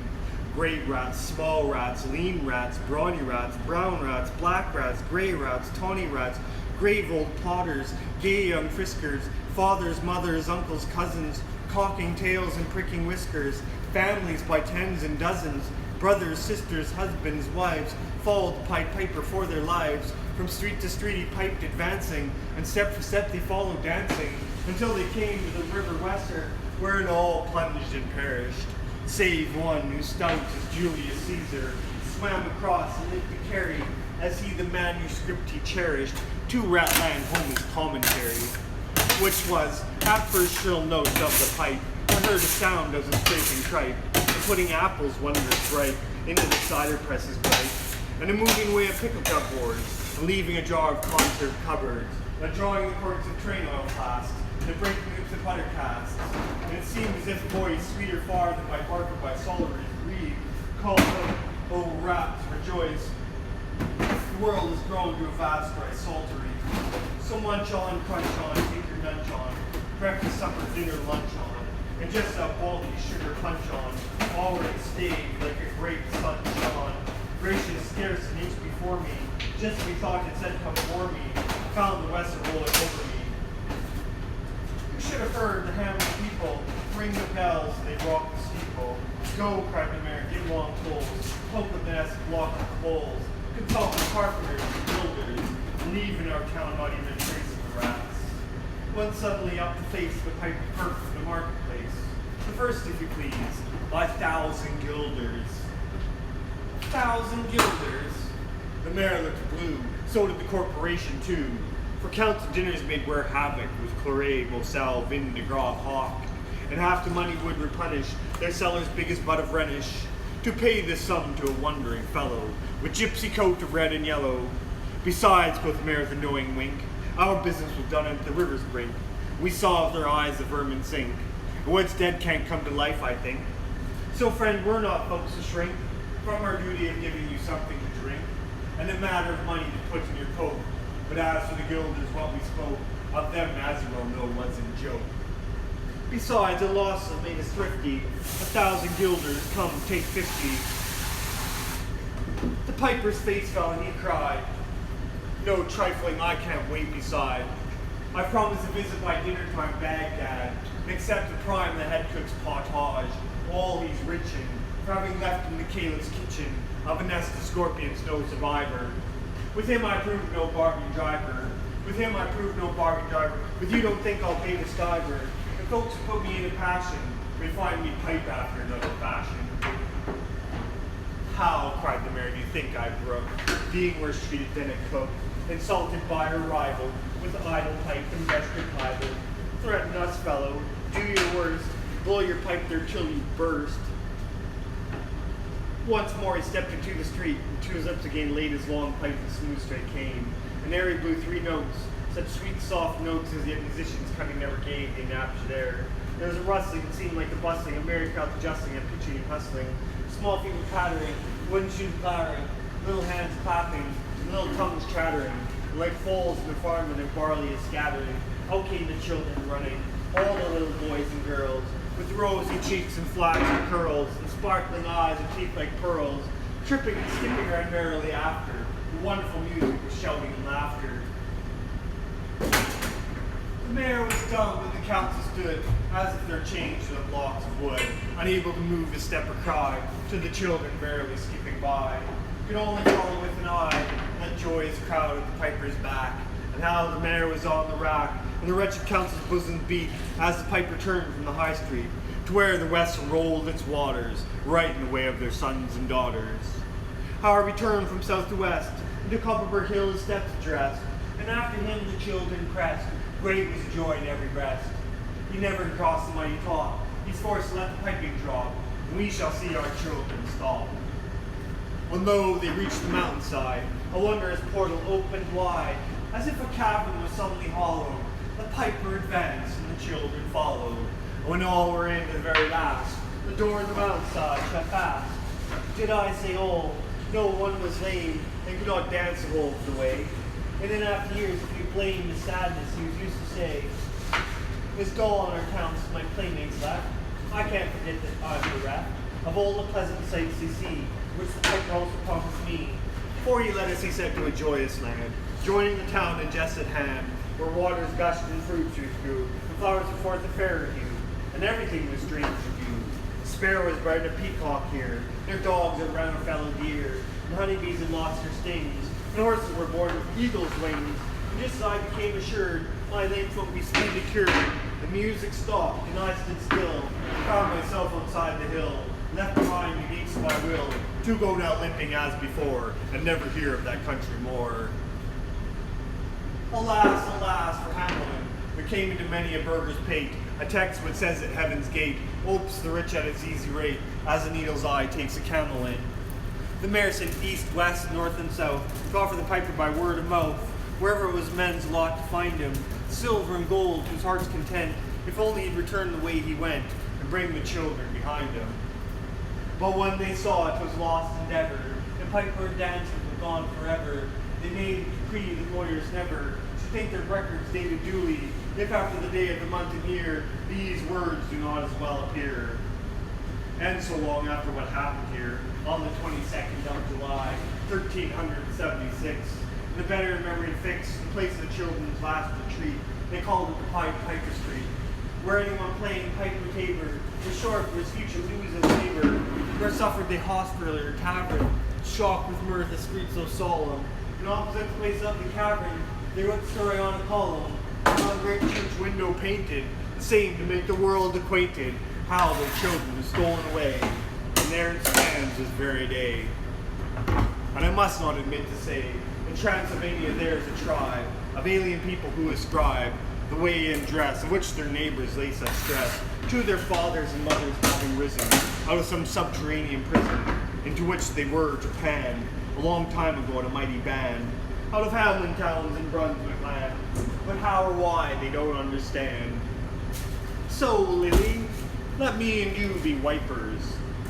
Great rats, small rats, lean rats, brawny rats, brown rats, black rats, gray rats, tawny rats, grave old plotters, gay young friskers, fathers, mothers, uncles, cousins, cocking tails and pricking whiskers, families by tens and dozens, brothers, sisters, husbands, wives, followed the Pied Piper for their lives. From street to street he piped advancing, and step for step they followed dancing, until they came to the river Weser, wherein all plunged and perished, save one who stout as Julius Caesar swam across and lived to carry, as he the manuscript he cherished, to Ratland home his commentary, which was, at first shrill notes of the pipe, I heard a sound as of scraping tripe, and putting apples wondrous bright into the cider presses bright, and a moving way of pickle cup boards, and leaving a jar of conserve cupboards, and drawing the corks of train oil flasks, and breaking loops of butter casks. And it seemed as if a voice, sweeter far than by bark or by Solomon's reed, called out, "O raps, rejoice! The world has grown to a vast dry saltery. So munch on, crunch on, take your nunch on, breakfast, supper, dinner, lunch on, and just how baldy sugar punch on, already stayed like a great sun shone. Gracious, scarce an inch before me, just as we thought it said come for me, found the west rolling over me. You should have heard the Hamlet people ring the bells, and they rock the steeple. Go, cried the mayor, get long poles, poke the nest, block the poles, consult the carpenters and builders, and leave in our town not even a trace of the rats. When suddenly up the face of the pipe perked from the marketplace. The first, if you please, 1,000 guilders. 1,000 guilders? The mayor looked blue, so did the corporation too. For council dinners made wear havoc with Claret, Moselle, Vin de Gras, Hawk, and half the money would replenish their cellar's biggest butt of Rhenish, to pay this sum to a wondering fellow, with gypsy coat of red and yellow. Besides, quoth the mayor with a knowing wink, our business was done at the river's brink. We saw of their eyes the vermin sink, and what's dead can't come to life, I think. So, friend, we're not folks to shrink from our duty of giving you something to drink, and a matter of money to put in your coat. But as for the guilders, what we spoke of them, as you well know, wasn't joke. Besides, a loss has made us thrifty. 1,000 guilders, come, take 50. The piper's face fell and he cried, "No trifling, I can't wait beside. I promised a visit by dinner time Baghdad, and accept the prime the head cook's pottage, all he's rich in, for having left in the caliph's kitchen of a nest of scorpions no survivor. With him I proved no bargain driver. With him I proved no bargain driver. With you don't think I'll pay the stiver. If folks who put me in a passion, may find me pipe after another fashion." "How," cried the mayor, "do you think I brook, being worse treated than a cook, insulted by a rival, with idle pipe and desperate libel? Threaten us, fellow, do your worst, blow your pipe there till you burst." Once more he stepped into the street, and to his lips again laid his long pipe with smooth straight cane. And there he blew 3 notes, such sweet soft notes as yet musicians cunning never gave the enraptured air. There was a rustling that seemed like the bustling, a merry crowd adjusting and pitching and hustling, small feet pattering, wooden shoes clattering, little hands clapping, and little tongues chattering, and like foals in the farm when their barley is scattering, out came the children running, all the little boys and girls, with rosy cheeks and flaxen curls, and sparkling eyes and teeth like pearls, tripping and skipping right merrily after. The wonderful music was shouting and laughter. The mayor was dumb, and the council stood, as if they're chained to the blocks of wood, unable to move a step or cry, to the children barely skipping by. Could only follow with an eye that joyous crowd at the piper's back, and how the mayor was on the rack, and the wretched council's bosom beat as the pipe returned from the high street, to where the west rolled its waters, right in the way of their sons and daughters. How I returned from south to west, into Copperberg Hill his steps addressed, and after him the children pressed, great was joy in every breast. He never crossed the mighty top, he's forced to let the piping drop, and we shall see our children stop. When lo, they reached the mountainside, a wondrous portal opened wide, as if a cavern was suddenly hollowed. The piper advanced, and the children followed. And when all were in the very last, the door of the mountainside shut fast. Did I say all? No one was lame, and could not dance a whole of the way. And then after years, if you blame the sadness, he was used to say, "It's dull on our counts, my playmates left. I can't forget that I'm bereft of all the pleasant sights they see, which the piper also promised me. For ye let us," he said, "to a joyous land, joining the town and just at hand, where waters gushed and fruit trees grew, and flowers were forth a fairer hue, and everything was strange to view. A sparrow was bred a peacock here, their dogs had ran a fallow deer, and honeybees had lost their stings, and horses were born with eagle's wings. And just as I became assured, my lame foot be speedily cured. The music stopped, and I stood still, and found myself outside the hill, left behind me against my will, to go now limping as before, and never hear of that country more." Alas, alas, for Hamilton, there came into many a burgher's pate a text which says at heaven's gate, opes the rich at its easy rate, as a needle's eye takes a camel in. The mayor sent east, west, north, and south, to offer the piper by word of mouth, wherever it was men's lot to find him, silver and gold to his heart's content, if only he'd return the way he went, and bring the children behind him. But when they saw it was lost endeavor, and piper and dancers were gone forever, they made a decree the lawyers never should think their records dated duly, if after the day of the month and year, these words do not as well appear. And so long after what happened here, on the 22nd of July, 1376, the better memory fixed, in place of the children's last retreat, they called it the Pied Piper Street, where anyone playing pipe or tabor was sure for his future lose his labor, where suffered the hospitaller tavern, shocked with mirth a street so solemn. In opposite place of the cavern, they wrote the story on a column, and on a great church window painted, the same to make the world acquainted, how their children were stolen away, and there it stands this very day. And I must not admit to say, in Transylvania there is a tribe of alien people who ascribe the way and dress in which their neighbors lay such stress to their fathers and mothers having risen out of some subterranean prison into which they were Japan a long time ago in a mighty band out of Hamlin towns in Brunswick land, but how or why they don't understand. So Lily, let me and you be wipers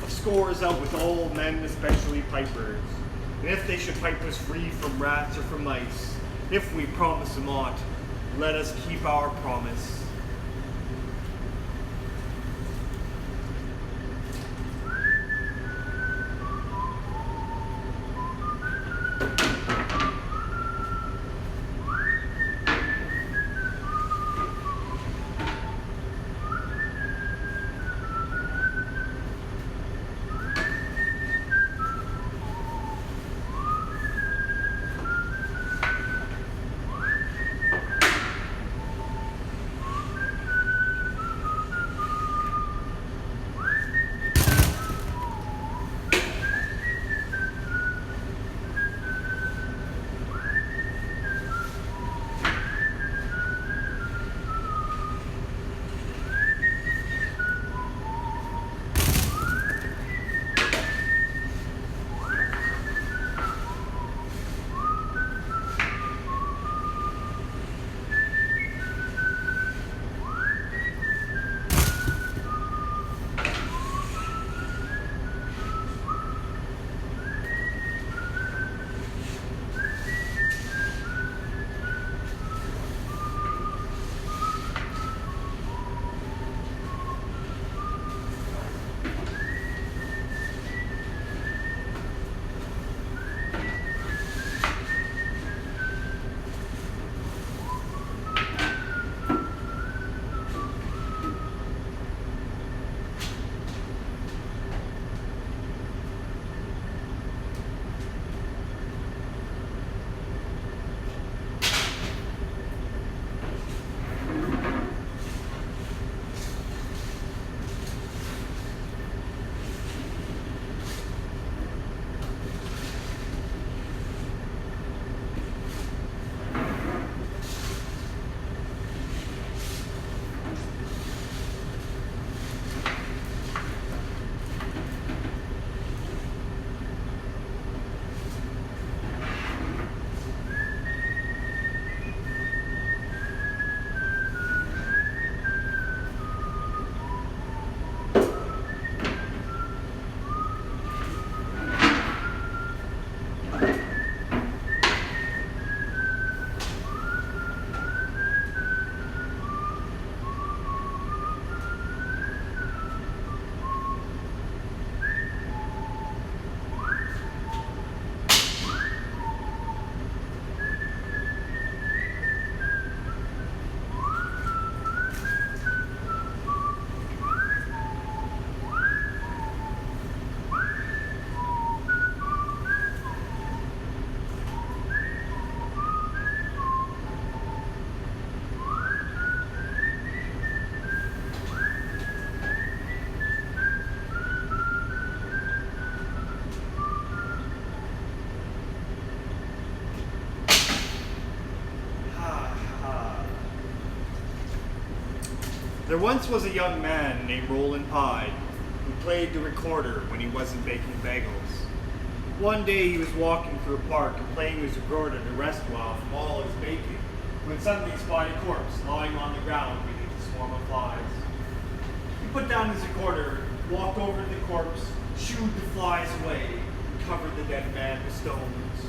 of scores out with all men, especially pipers. And if they should pipe us free from rats or from mice, if we promise them aught, let us keep our promise. There once was a young man named Roland Pye who played the recorder when he wasn't baking bagels. One day he was walking through a park and playing his recorder to rest a while from all his baking, when suddenly he spied a corpse lying on the ground beneath a swarm of flies. He put down his recorder, walked over to the corpse, shooed the flies away, and covered the dead man with stones.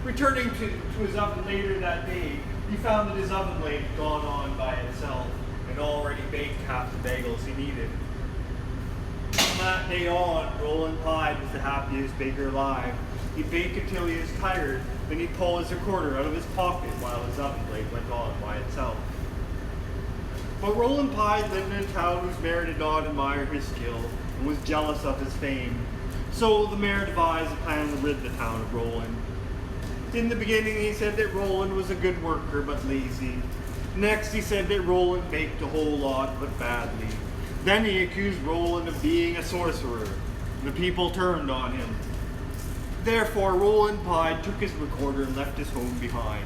Returning to his oven later that day, he found that his oven blade had gone on by itself and already baked half the bagels he needed. From that day on, Roland Pide was the happiest baker alive. He'd bake until he was tired, then he'd pull his recorder out of his pocket while his oven blade went on by itself. But Roland Pide lived in a town whose mayor did not admire his skill and was jealous of his fame. So the mayor devised a plan to rid the town of Roland. In the beginning, he said that Roland was a good worker but lazy. Next, he said that Roland baked a whole lot but badly. Then he accused Roland of being a sorcerer. The people turned on him. Therefore, Roland Pide took his recorder and left his home behind.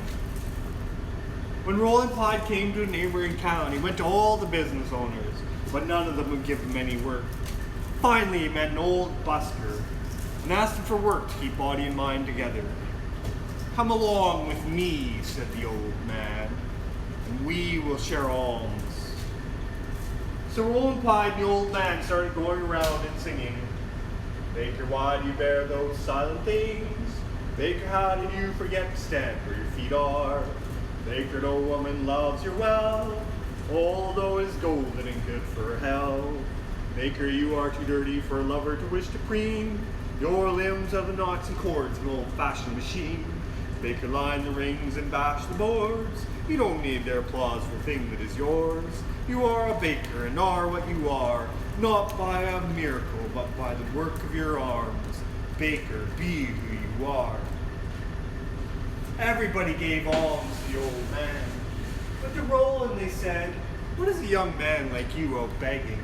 When Roland Pide came to a neighboring town, he went to all the business owners, but none of them would give him any work. Finally, he met an old busker and asked him for work to keep body and mind together. "Come along with me," said the old man, "and we will share alms." So Roland Pide and the old man started going around and singing, "Baker, why do you bear those silent things? Baker, how did you forget to stand where your feet are? Baker, no woman loves you well, although it's golden and good for hell. Baker, you are too dirty for a lover to wish to preen. Your limbs are the knots and cords of an old-fashioned machine. Baker, line the rings and bash the boards. You don't need their applause for a thing that is yours. You are a baker and are what you are, not by a miracle, but by the work of your arms. Baker, be who you are." Everybody gave alms to the old man. But to Roland they said, "What is a young man like you out begging?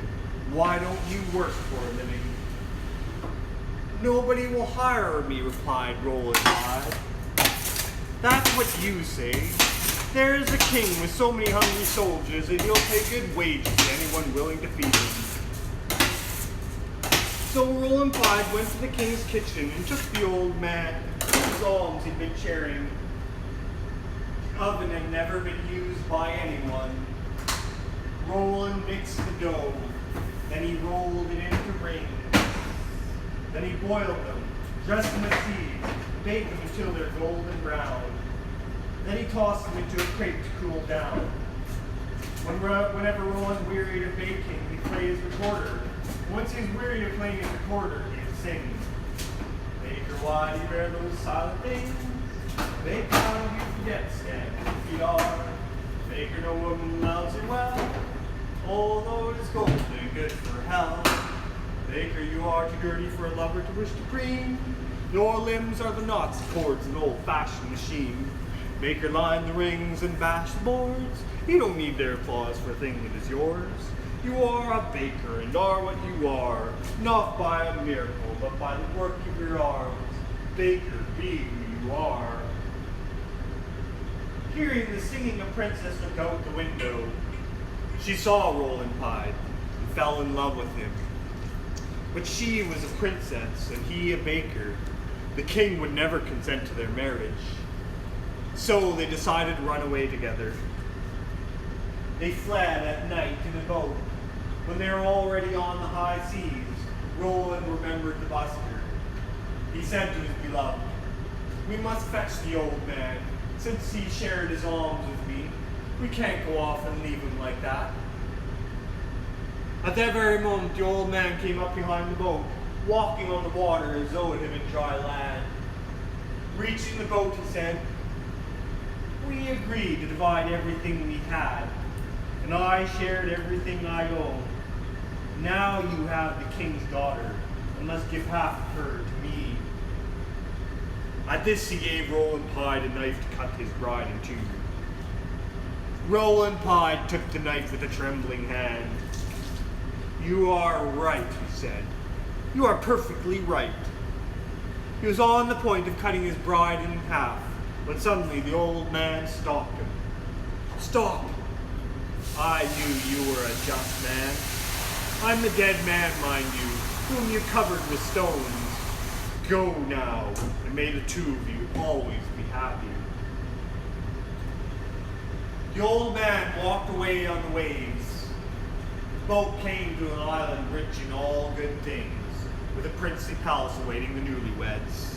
Why don't you work for a living?" "Nobody will hire me," replied Roland Pide. "That's what you say. There is a king with so many hungry soldiers that he'll pay good wages to anyone willing to feed him." So Roland Pide went to the king's kitchen and took the old man whose alms he'd been sharing. The oven had never been used by anyone. Roland mixed the dough, then he rolled it into rings. Then he boiled them, dressed them with seeds, baked them until they're golden brown. Then he tossed them into a crate to cool down. Whenever Roland wearied of baking, he'd play his recorder. Once he was wearied of playing his recorder, he'd sing, "Baker, why do you bear those silent things? Baker, how do you forget to stand where your feet are? Baker, no woman loves you well, although it is golden and good for hell. Baker, you are too dirty for a lover to wish to preen. Your limbs are the knots and cords of an old-fashioned machine. Baker, line the rings and bash the boards. You don't need their applause for a thing that is yours. You are a baker and are what you are, not by a miracle, but by the work of your arms. Baker, be who you are." Hearing the singing, a princess looked out the window. She saw Roland Pide and fell in love with him. But she was a princess and he a baker. The king would never consent to their marriage. So they decided to run away together. They fled at night in a boat. When they were already on the high seas, Roland remembered the busker. He said to his beloved, "We must fetch the old man, since he shared his alms with me. We can't go off and leave him like that." At that very moment, the old man came up behind the boat, walking on the water as though it had been dry land. Reaching the boat, he said, "We agreed to divide everything we had, and I shared everything I own. Now you have the king's daughter, and must give half of her to me." At this he gave Roland Pide a knife to cut his bride in two. Roland Pide took the knife with a trembling hand. "You are right," he said. "You are perfectly right." He was on the point of cutting his bride in half, when suddenly the old man stopped him. "Stop! I knew you were a just man. I'm the dead man, mind you, whom you covered with stones. Go now, and may the two of you always be happy. The old man walked away on the waves. The boat came to an island rich in all good things, with a princely palace awaiting the newlyweds.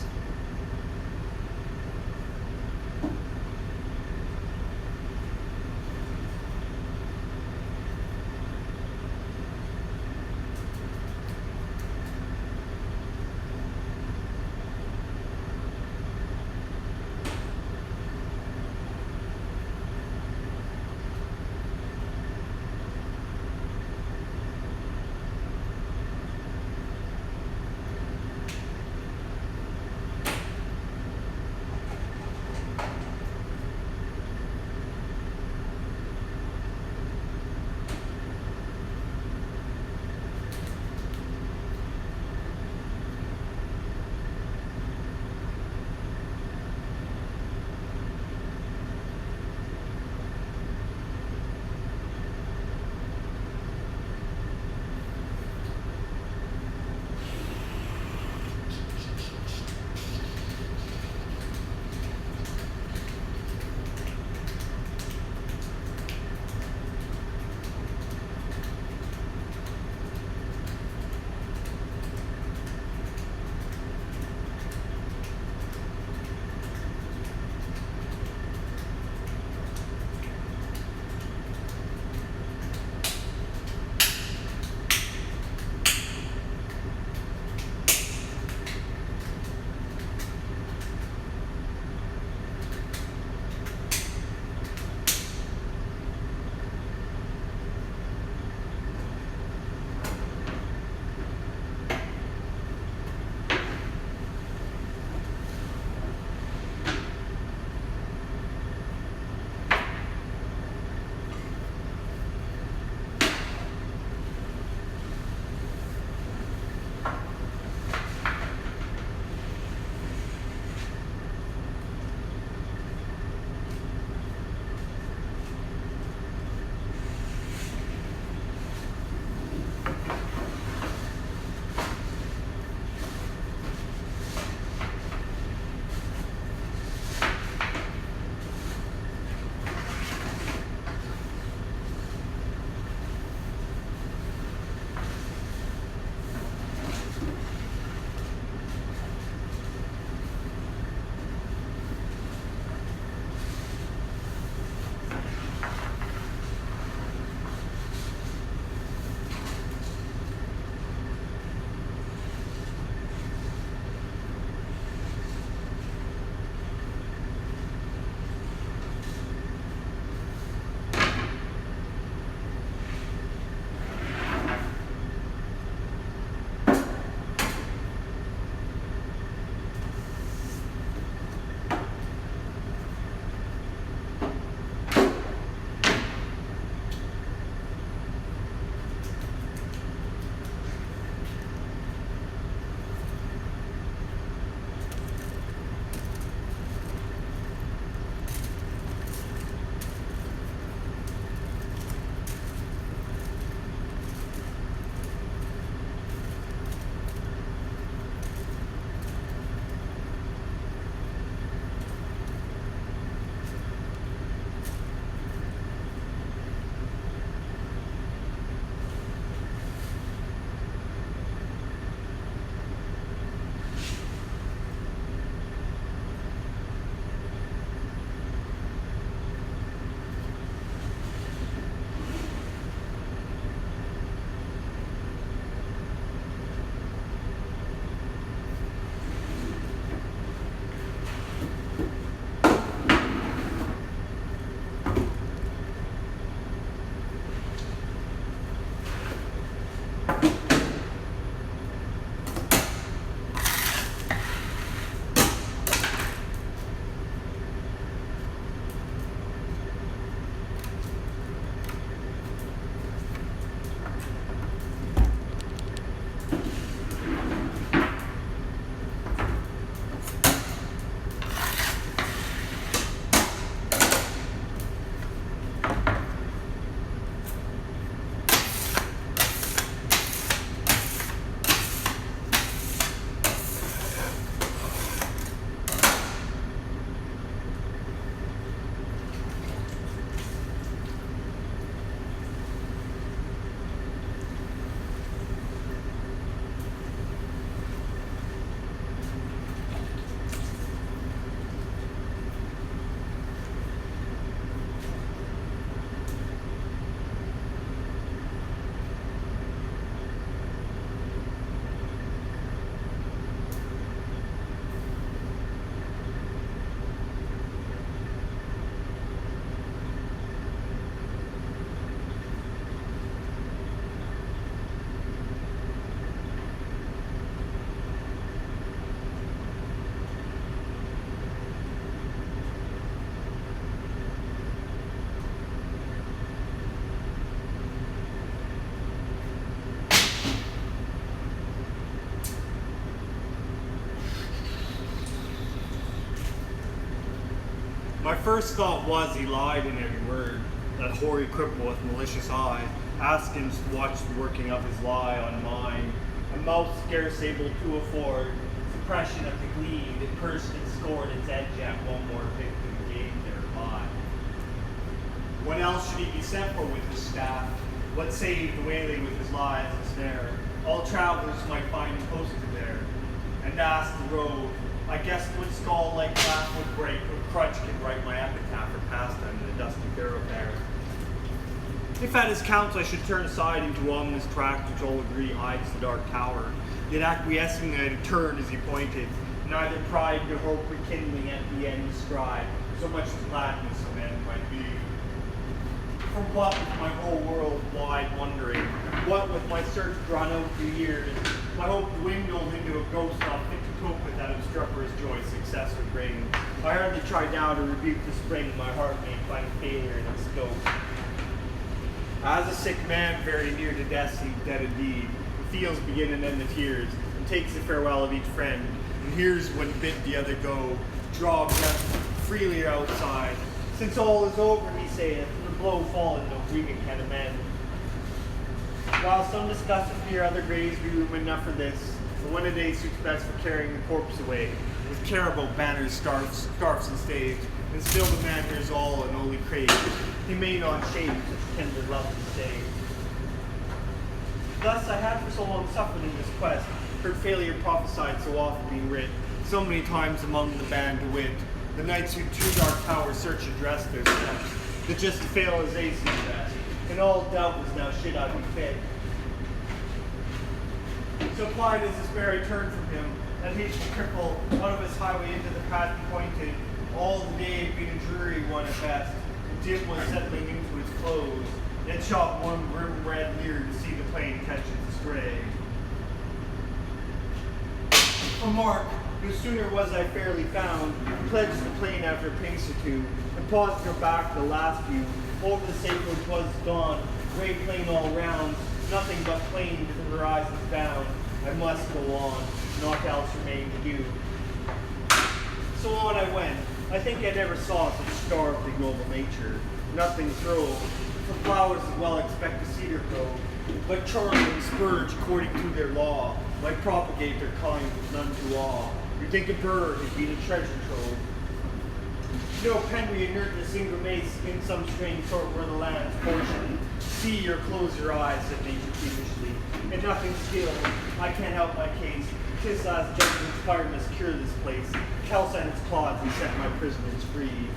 My first thought was he lied in every word, that hoary cripple with malicious eye, Askins watched the working of his lie on mine, a mouth scarce able to afford suppression of the glee that cursed and scored its edge at one more victim gained thereby. What else should he be sent for with his staff? What saved the wailing with his lies and snare? All travelers might find him posted there, and ask the road. I guessed what skull like laugh would break, what crutch could write my epitaph or pastime in the dusty thoroughfare. If at his counts I should turn aside into ominous tract which all agree hides the dark tower, yet acquiescing I'd turn as he pointed, neither pride nor hope rekindling at the end describe, so much as gladness of end might be. For what with my whole world wide wondering, what with my search drawn out through years, my hope dwindled into a ghost not fit to cope with that obstreperous joy success would bring. I hardly tried now to rebuke the spring my heart made by failure in its scope. As a sick man very near to death seems dead indeed, the feels begin and end the tears, and takes the farewell of each friend, and hears when bid the other go, draw breath freely outside. Since all is over, he saith, the blow fallen, no grieving can amend. While some discuss and fear other graves be room enough for this, but when a day suits best for carrying the corpse away, with caribou banners, scarfs and staves, and still the man hears all and only craves, he may not shame such tender love to save. Thus I had for so long suffered in this quest, heard failure prophesied so often being writ, so many times among the band to wit, the knights who to dark tower search address their steps, that just to fail as they see best, and all doubt was now should I be fit. So plied as despair I turned from him, that hateful cripple out of his highway into the path he pointed, all the day had been a dreary one at best, and dim was settling into its close, yet shot one grim red leer to see the plain catch its stray. For mark, no sooner was I fairly found, pledged the plain after a pace or two, and paused to go back the last view. Over the sacred 'twas gone, grey plain all round, nothing but plain to the horizon's bound. I must go on, naught else remained to do. So on I went. I think I never saw such starved ignoble nature. Nothing throve, for flowers as well expect a cedar grow, but charm and spurge according to their law, might propagate their kind with none to awe. You think a bird has been a treasure trove. No penry inert in a single mace, in some strange sort were the land's portion. See or close your eyes, said nature peevishly, and nothing still. I can't help my case. 'Tis last judgment's fire must cure this place. Calcine its clods and set my prisoners free.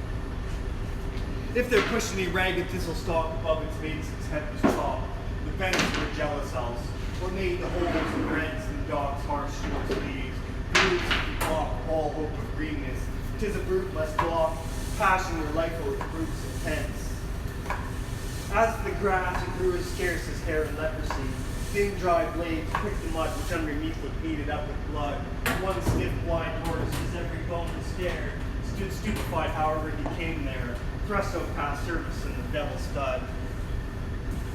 If there pushed any ragged thistle stalk above its base, its head was chopped. The bends were jealous else, or made the holes and rents in the dog's harsh short sleeves. Brutes block all hope of greenness. 'Tis a brute must block passion or life oath brutes intense. As for the grass, it grew as scarce as hair and leprosy. Thin dry blades pricked the mud which underneath was beaded up with blood. One stiff blind horse, as every bone stared, stood stupefied however he came there, thrust out past surface in the devil's stud.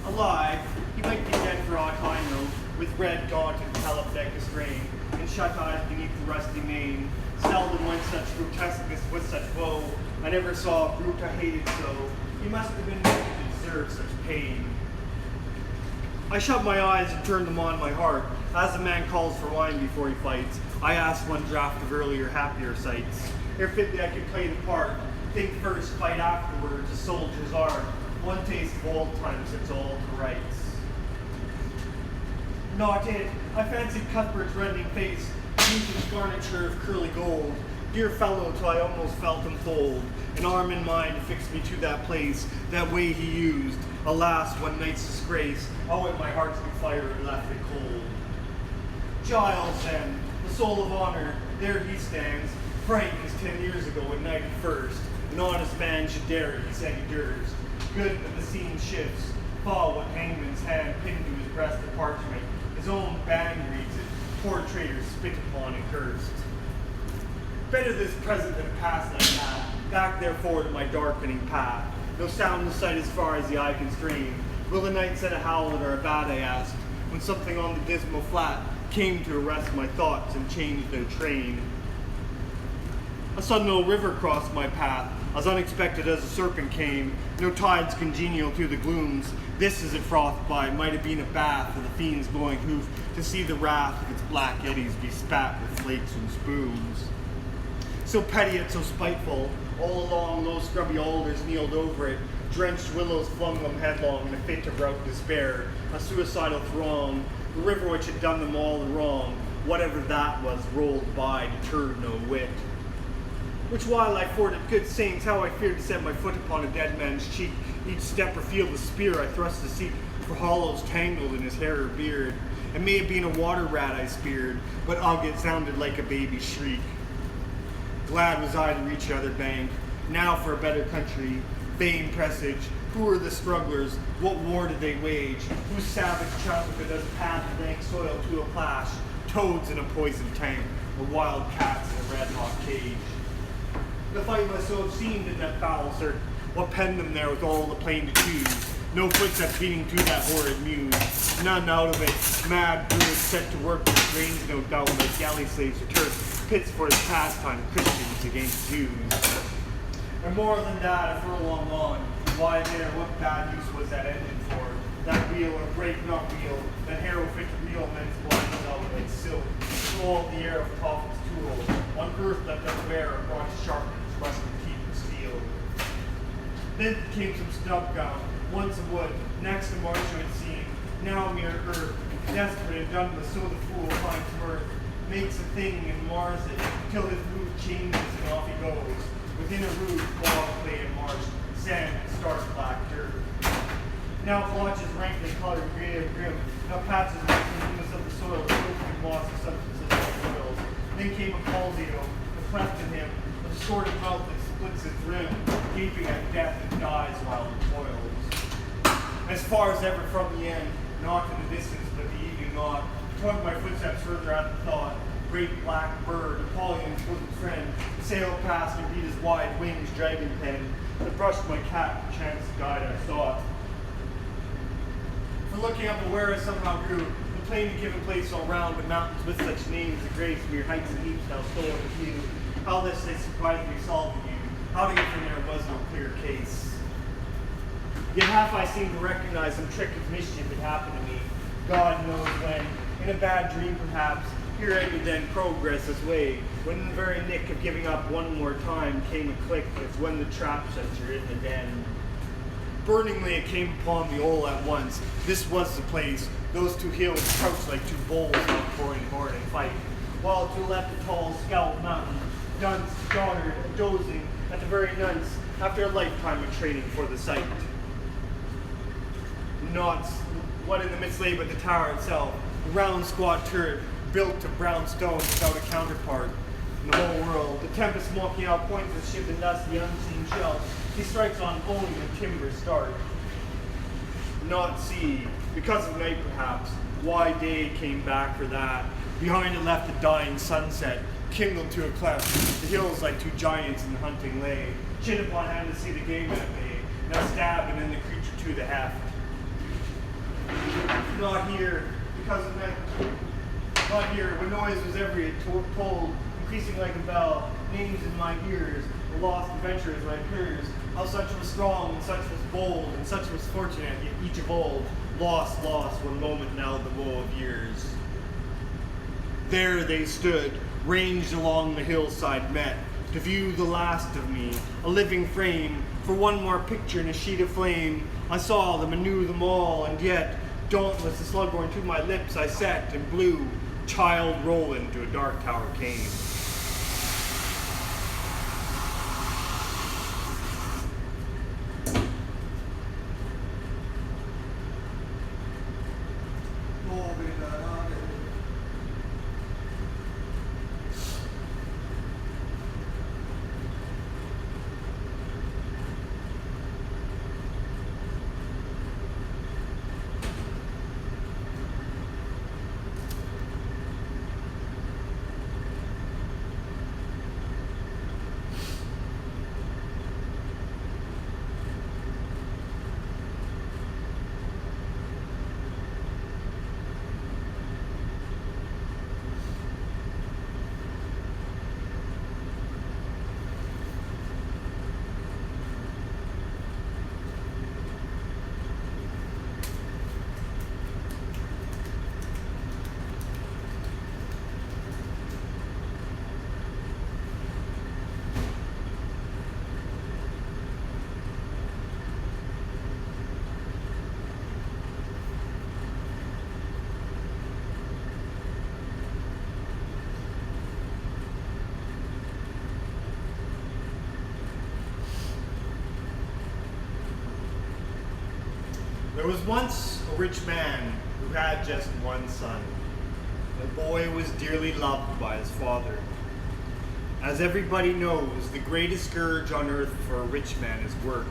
Alive, he might be dead for aught I know, with red gaunt and callous neck astrain, and shut eyes beneath the rusty mane. Seldom went such grotesqueness with such woe. I never saw a brute I hated so. He must have been meant to deserve such pain. I shut my eyes and turned them on my heart. As a man calls for wine before he fights, I asked one draught of earlier, happier sights. Ere fitly I could play the part, think first, fight afterwards, a soldier's art. One taste of old times sets all to rights. Not it. I fancied Cuthbert's reddening face, beneath his garniture of curly gold. Dear fellow, till I almost felt him fold, an arm in mine to fix me to that place, that way he used. Alas, one night's disgrace, oh, at my heart's new fire and left it cold. Giles, then, the soul of honor, there he stands, frightened as 10 years ago when knighted first. An honest man should dare it, he said he durst. Good that the scene shifts, fall what hangman's hand pinned to his breast the parchment. His own band reads it, poor traitor spit upon and cursed. Better this present than past I had, back therefore to my darkening path. No sound in sight as far as the eye can strain. Will the night send a howlet or a bat, I asked, when something on the dismal flat came to arrest my thoughts and change their train. A sudden old river crossed my path, as unexpected as a serpent came. No tides congenial through the glooms. This, as it frothed by, might have been a bath of the fiend's glowing hoof, to see the wrath of its black eddies be spat with flakes and spoons. So petty yet so spiteful, all along low scrubby alders kneeled over it, drenched willows flung them headlong in a fit of rout despair, a suicidal throng. The river which had done them all the wrong, whatever that was, rolled by, deterred no whit. Which while I forded, good saints, how I feared to set my foot upon a dead man's cheek. Each step revealed the spear I thrust to seek, for hollows tangled in his hair or beard. It may have been a water rat I speared, but ugh, it sounded like a baby's shriek. Glad was I to reach the other bank, now for a better country. Vain presage, who were the strugglers? What war did they wage? Whose savage childhood does path the rank soil to a plash? Toads in a poisoned tank, or wild cats in a red-hot cage. The fight must so have seemed in that foul cert. What penned them there with all the plain to choose? No footsteps beating through that horrid muse. None out of it. Mad brewers set to work with strange, no doubt, like galley slaves or Turks. Pits for his pastime, Christians against Jews. And more than that, a furlong on, why there, what bad use was that engine for? That wheel, or break not wheel, that harrow fit to reel men's bodies out like silk, stole the air of Tophet's tool, on earth left unaware of brought to sharpen its rusted teeth of steel. Then came some snub gown, once of wood, next a marsh it seemed, now mere earth, desperate and done with, so the fool finds mirth, makes a thing and mars it, till his mood changes and off he goes. Within a rude bog clay and marsh, sand and stark black dirt. Now blotches rankly colored gray and grim, now patches the smoothness of the soil, filthy moss and substances like oils. Then came a palsio, the cleft in him, a distorted mouth that splits its rim, gaping at death and dies while it toils. As far as ever from the end, not in the distance, but the evening not, tug my footsteps further at the thought. Great black bird, Apollyon's bosom friend, sailed past and beat his wide wings dragon pen, that brushed my cap, chance to guide I sought. For looking up where I somehow grew, the plain had given place all round, but mountains with such names of grace, mere heights and heaps now stole with view. How this they surprised me solved you, how to get from there was no clear case. Yet half I seemed to recognize some trick of mischief had happened to me, God knows when, in a bad dream perhaps. Here I would then progress this way, when in the very nick of giving up one more time came a click as when the trap sets are in the den. Burningly it came upon me all at once. This was the place, those two hills crouched like two bulls on pouring horde and fight, while to the left a tall scowled mountain, dunce, donnered, dozing at the very nunce, after a lifetime of training for the sight. Not what in the midst lay but the tower itself, a round squat turret, built of brown stone without a counterpart in the whole world. The tempest smoking out points the ship and thus the unseen shell. He strikes on only when timbers start. Not sea, because of night perhaps. Why day came back for that. Behind it left a dying sunset, kindled to a cleft. The hills like two giants in hunting lay. Chin upon hand to see the game at bay. Now stab and then the creature to the heft. Not here, because of night. Not here, when noise was every told, increasing like a bell, names in my ears, the lost adventurers my peers, how such was strong, and such was bold, and such was fortunate, yet each of old, lost, one moment now the woe of years. There they stood, ranged along the hillside met, to view the last of me, a living frame, for one more picture in a sheet of flame. I saw them and knew them all, and yet, dauntless, the slughorn to my lips I set, and blew, child Roland to a dark tower came. There was once a rich man who had just one son. The boy was dearly loved by his father. As everybody knows, the greatest scourge on earth for a rich man is work.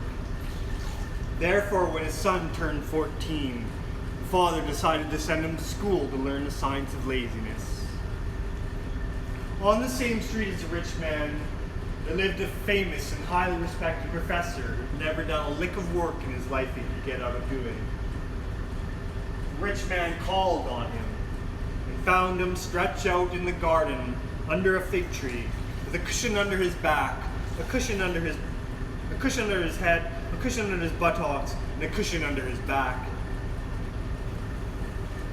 Therefore, when his son turned 14, the father decided to send him to school to learn the science of laziness. On the same street as the rich man, there lived a famous and highly respected professor who'd never done a lick of work in his life he could get out of doing. The rich man called on him and found him stretched out in the garden under a fig tree with a cushion under his back, a cushion under his head, a cushion under his buttocks, and a cushion under his back.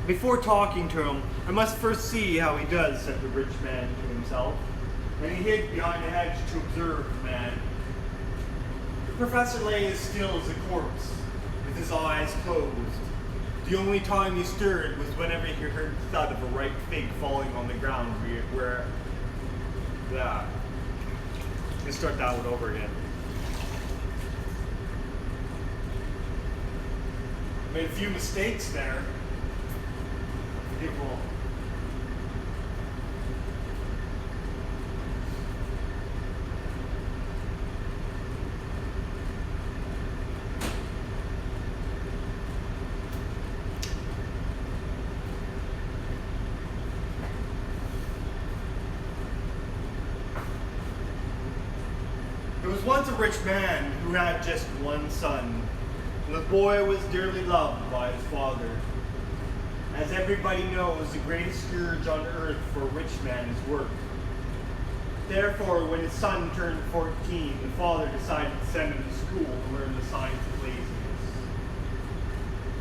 Before talking to him, I must first see how he does, said the rich man to himself, and he hid behind a hedge to observe the man. The professor lay as still as a corpse, with his eyes closed. The only time he stirred was whenever he heard the thud of a ripe fig falling on the ground Let's start that one over again. Made a few mistakes there. People. There was once a rich man who had just one son. The boy was dearly loved by his father. As everybody knows, the greatest scourge on earth for a rich man is work. Therefore, when his son turned 14, the father decided to send him to school to learn the science of laziness.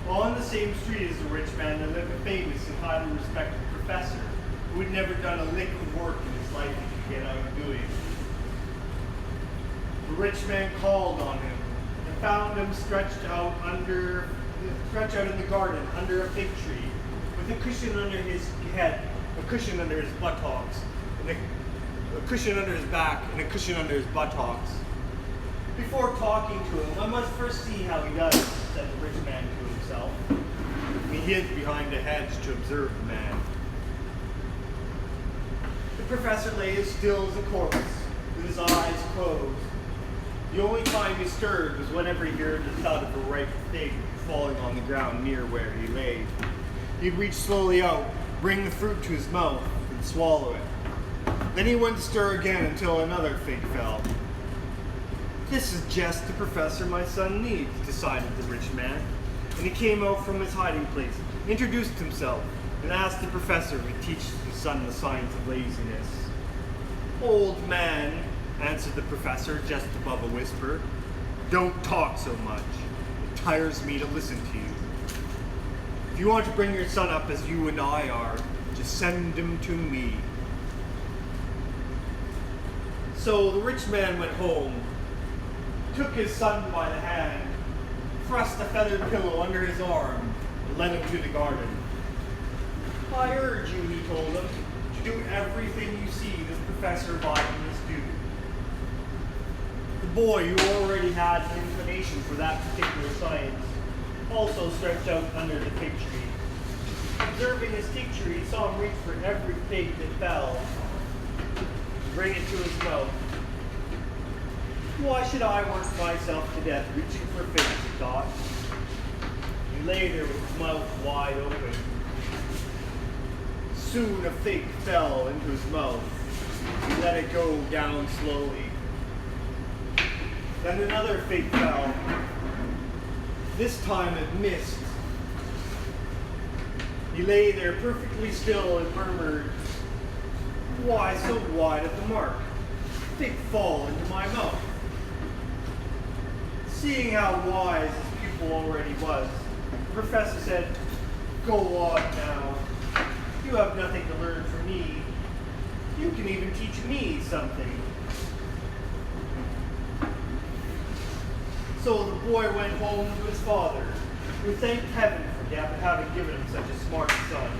On the same street as the rich man, there lived a famous and highly respected professor who had never done a lick of work in his life he could get out of doing. The rich man called on him and found him stretched out in the garden under a fig tree, with a cushion under his head, a cushion under his buttocks, and a cushion under his back, and a cushion under his buttocks. Before talking to him, I must first see how he does, said the rich man to himself. And he hid behind a hedge to observe the man. The professor lay as still as a corpse, with his eyes closed. The only time he stirred was whenever he heard the thud of a ripe fig falling on the ground near where he lay. He'd reach slowly out, bring the fruit to his mouth, and swallow it. Then he wouldn't stir again until another fig fell. This is just the professor my son needs, decided the rich man. And he came out from his hiding place, introduced himself, and asked the professor to teach his son the science of laziness. Old man, answered the professor just above a whisper, don't talk so much. It tires me to listen to you. If you want to bring your son up as you and I are, just send him to me. So the rich man went home, took his son by the hand, thrust a feathered pillow under his arm, and led him to the garden. I urge you, he told him, to do everything you see this Professor Biden must do. The boy, who already had an inclination for that particular science, also stretched out under the fig tree. Observing his teacher, he saw him reach for every fig that fell, and bring it to his mouth. Why should I work myself to death reaching for figs, he thought. He lay there with his mouth wide open. Soon a fig fell into his mouth. He let it go down slowly. Then another fig fell. This time it missed. He lay there perfectly still and murmured, why so wide at the mark? Fig fall into my mouth. Seeing how wise his pupil already was, the professor said, go on now. You have nothing to learn from me. You can even teach me something. So the boy went home to his father, who thanked heaven for having given him such a smart son.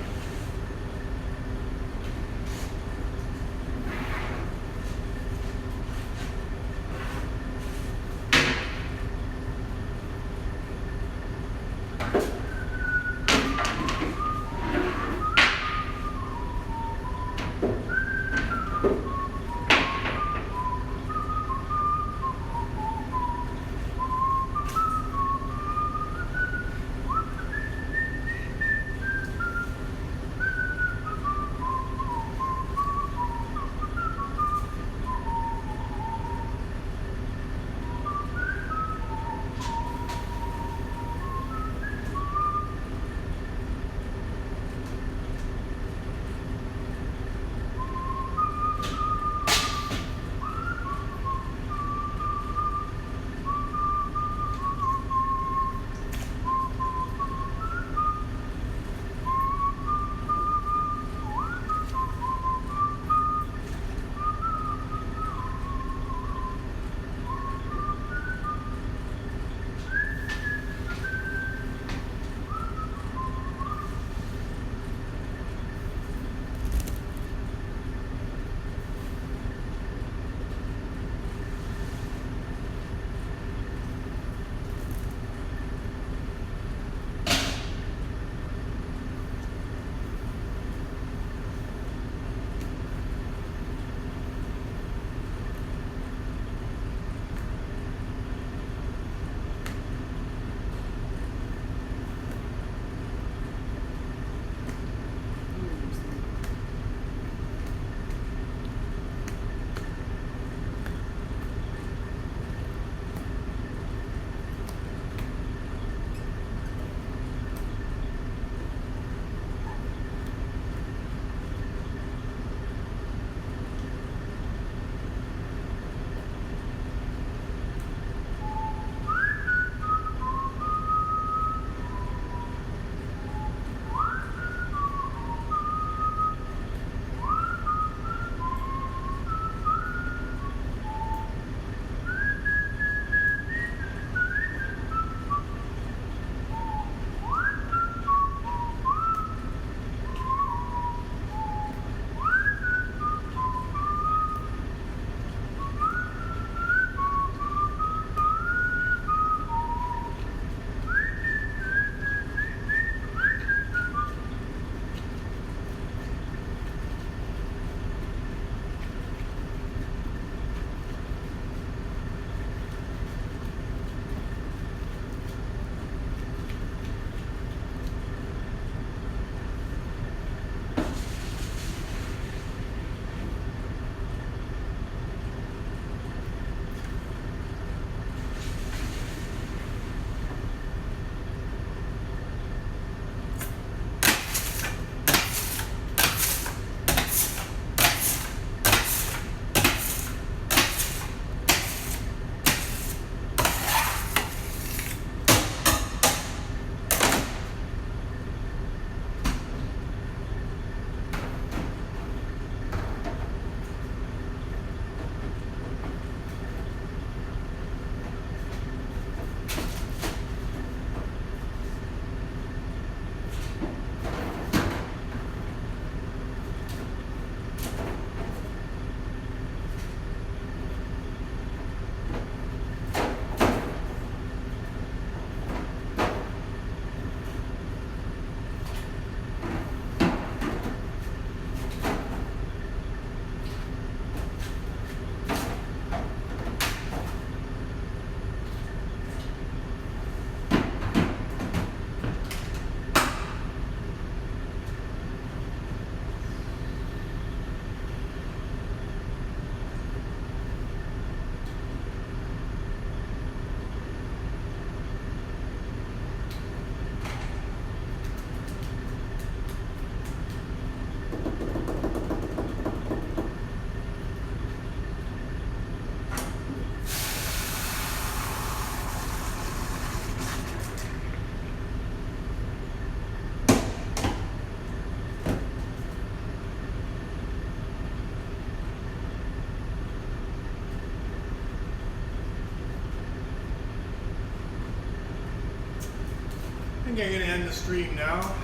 think I'm gonna end the stream now.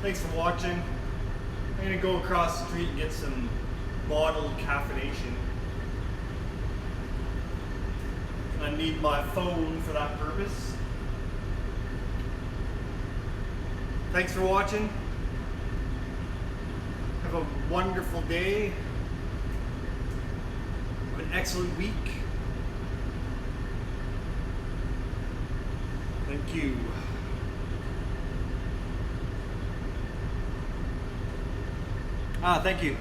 Thanks for watching. I'm gonna go across the street and get some bottled caffeination. I need my phone for that purpose. Thanks for watching. Have a wonderful day. Have an excellent week. Thank you. Thank you.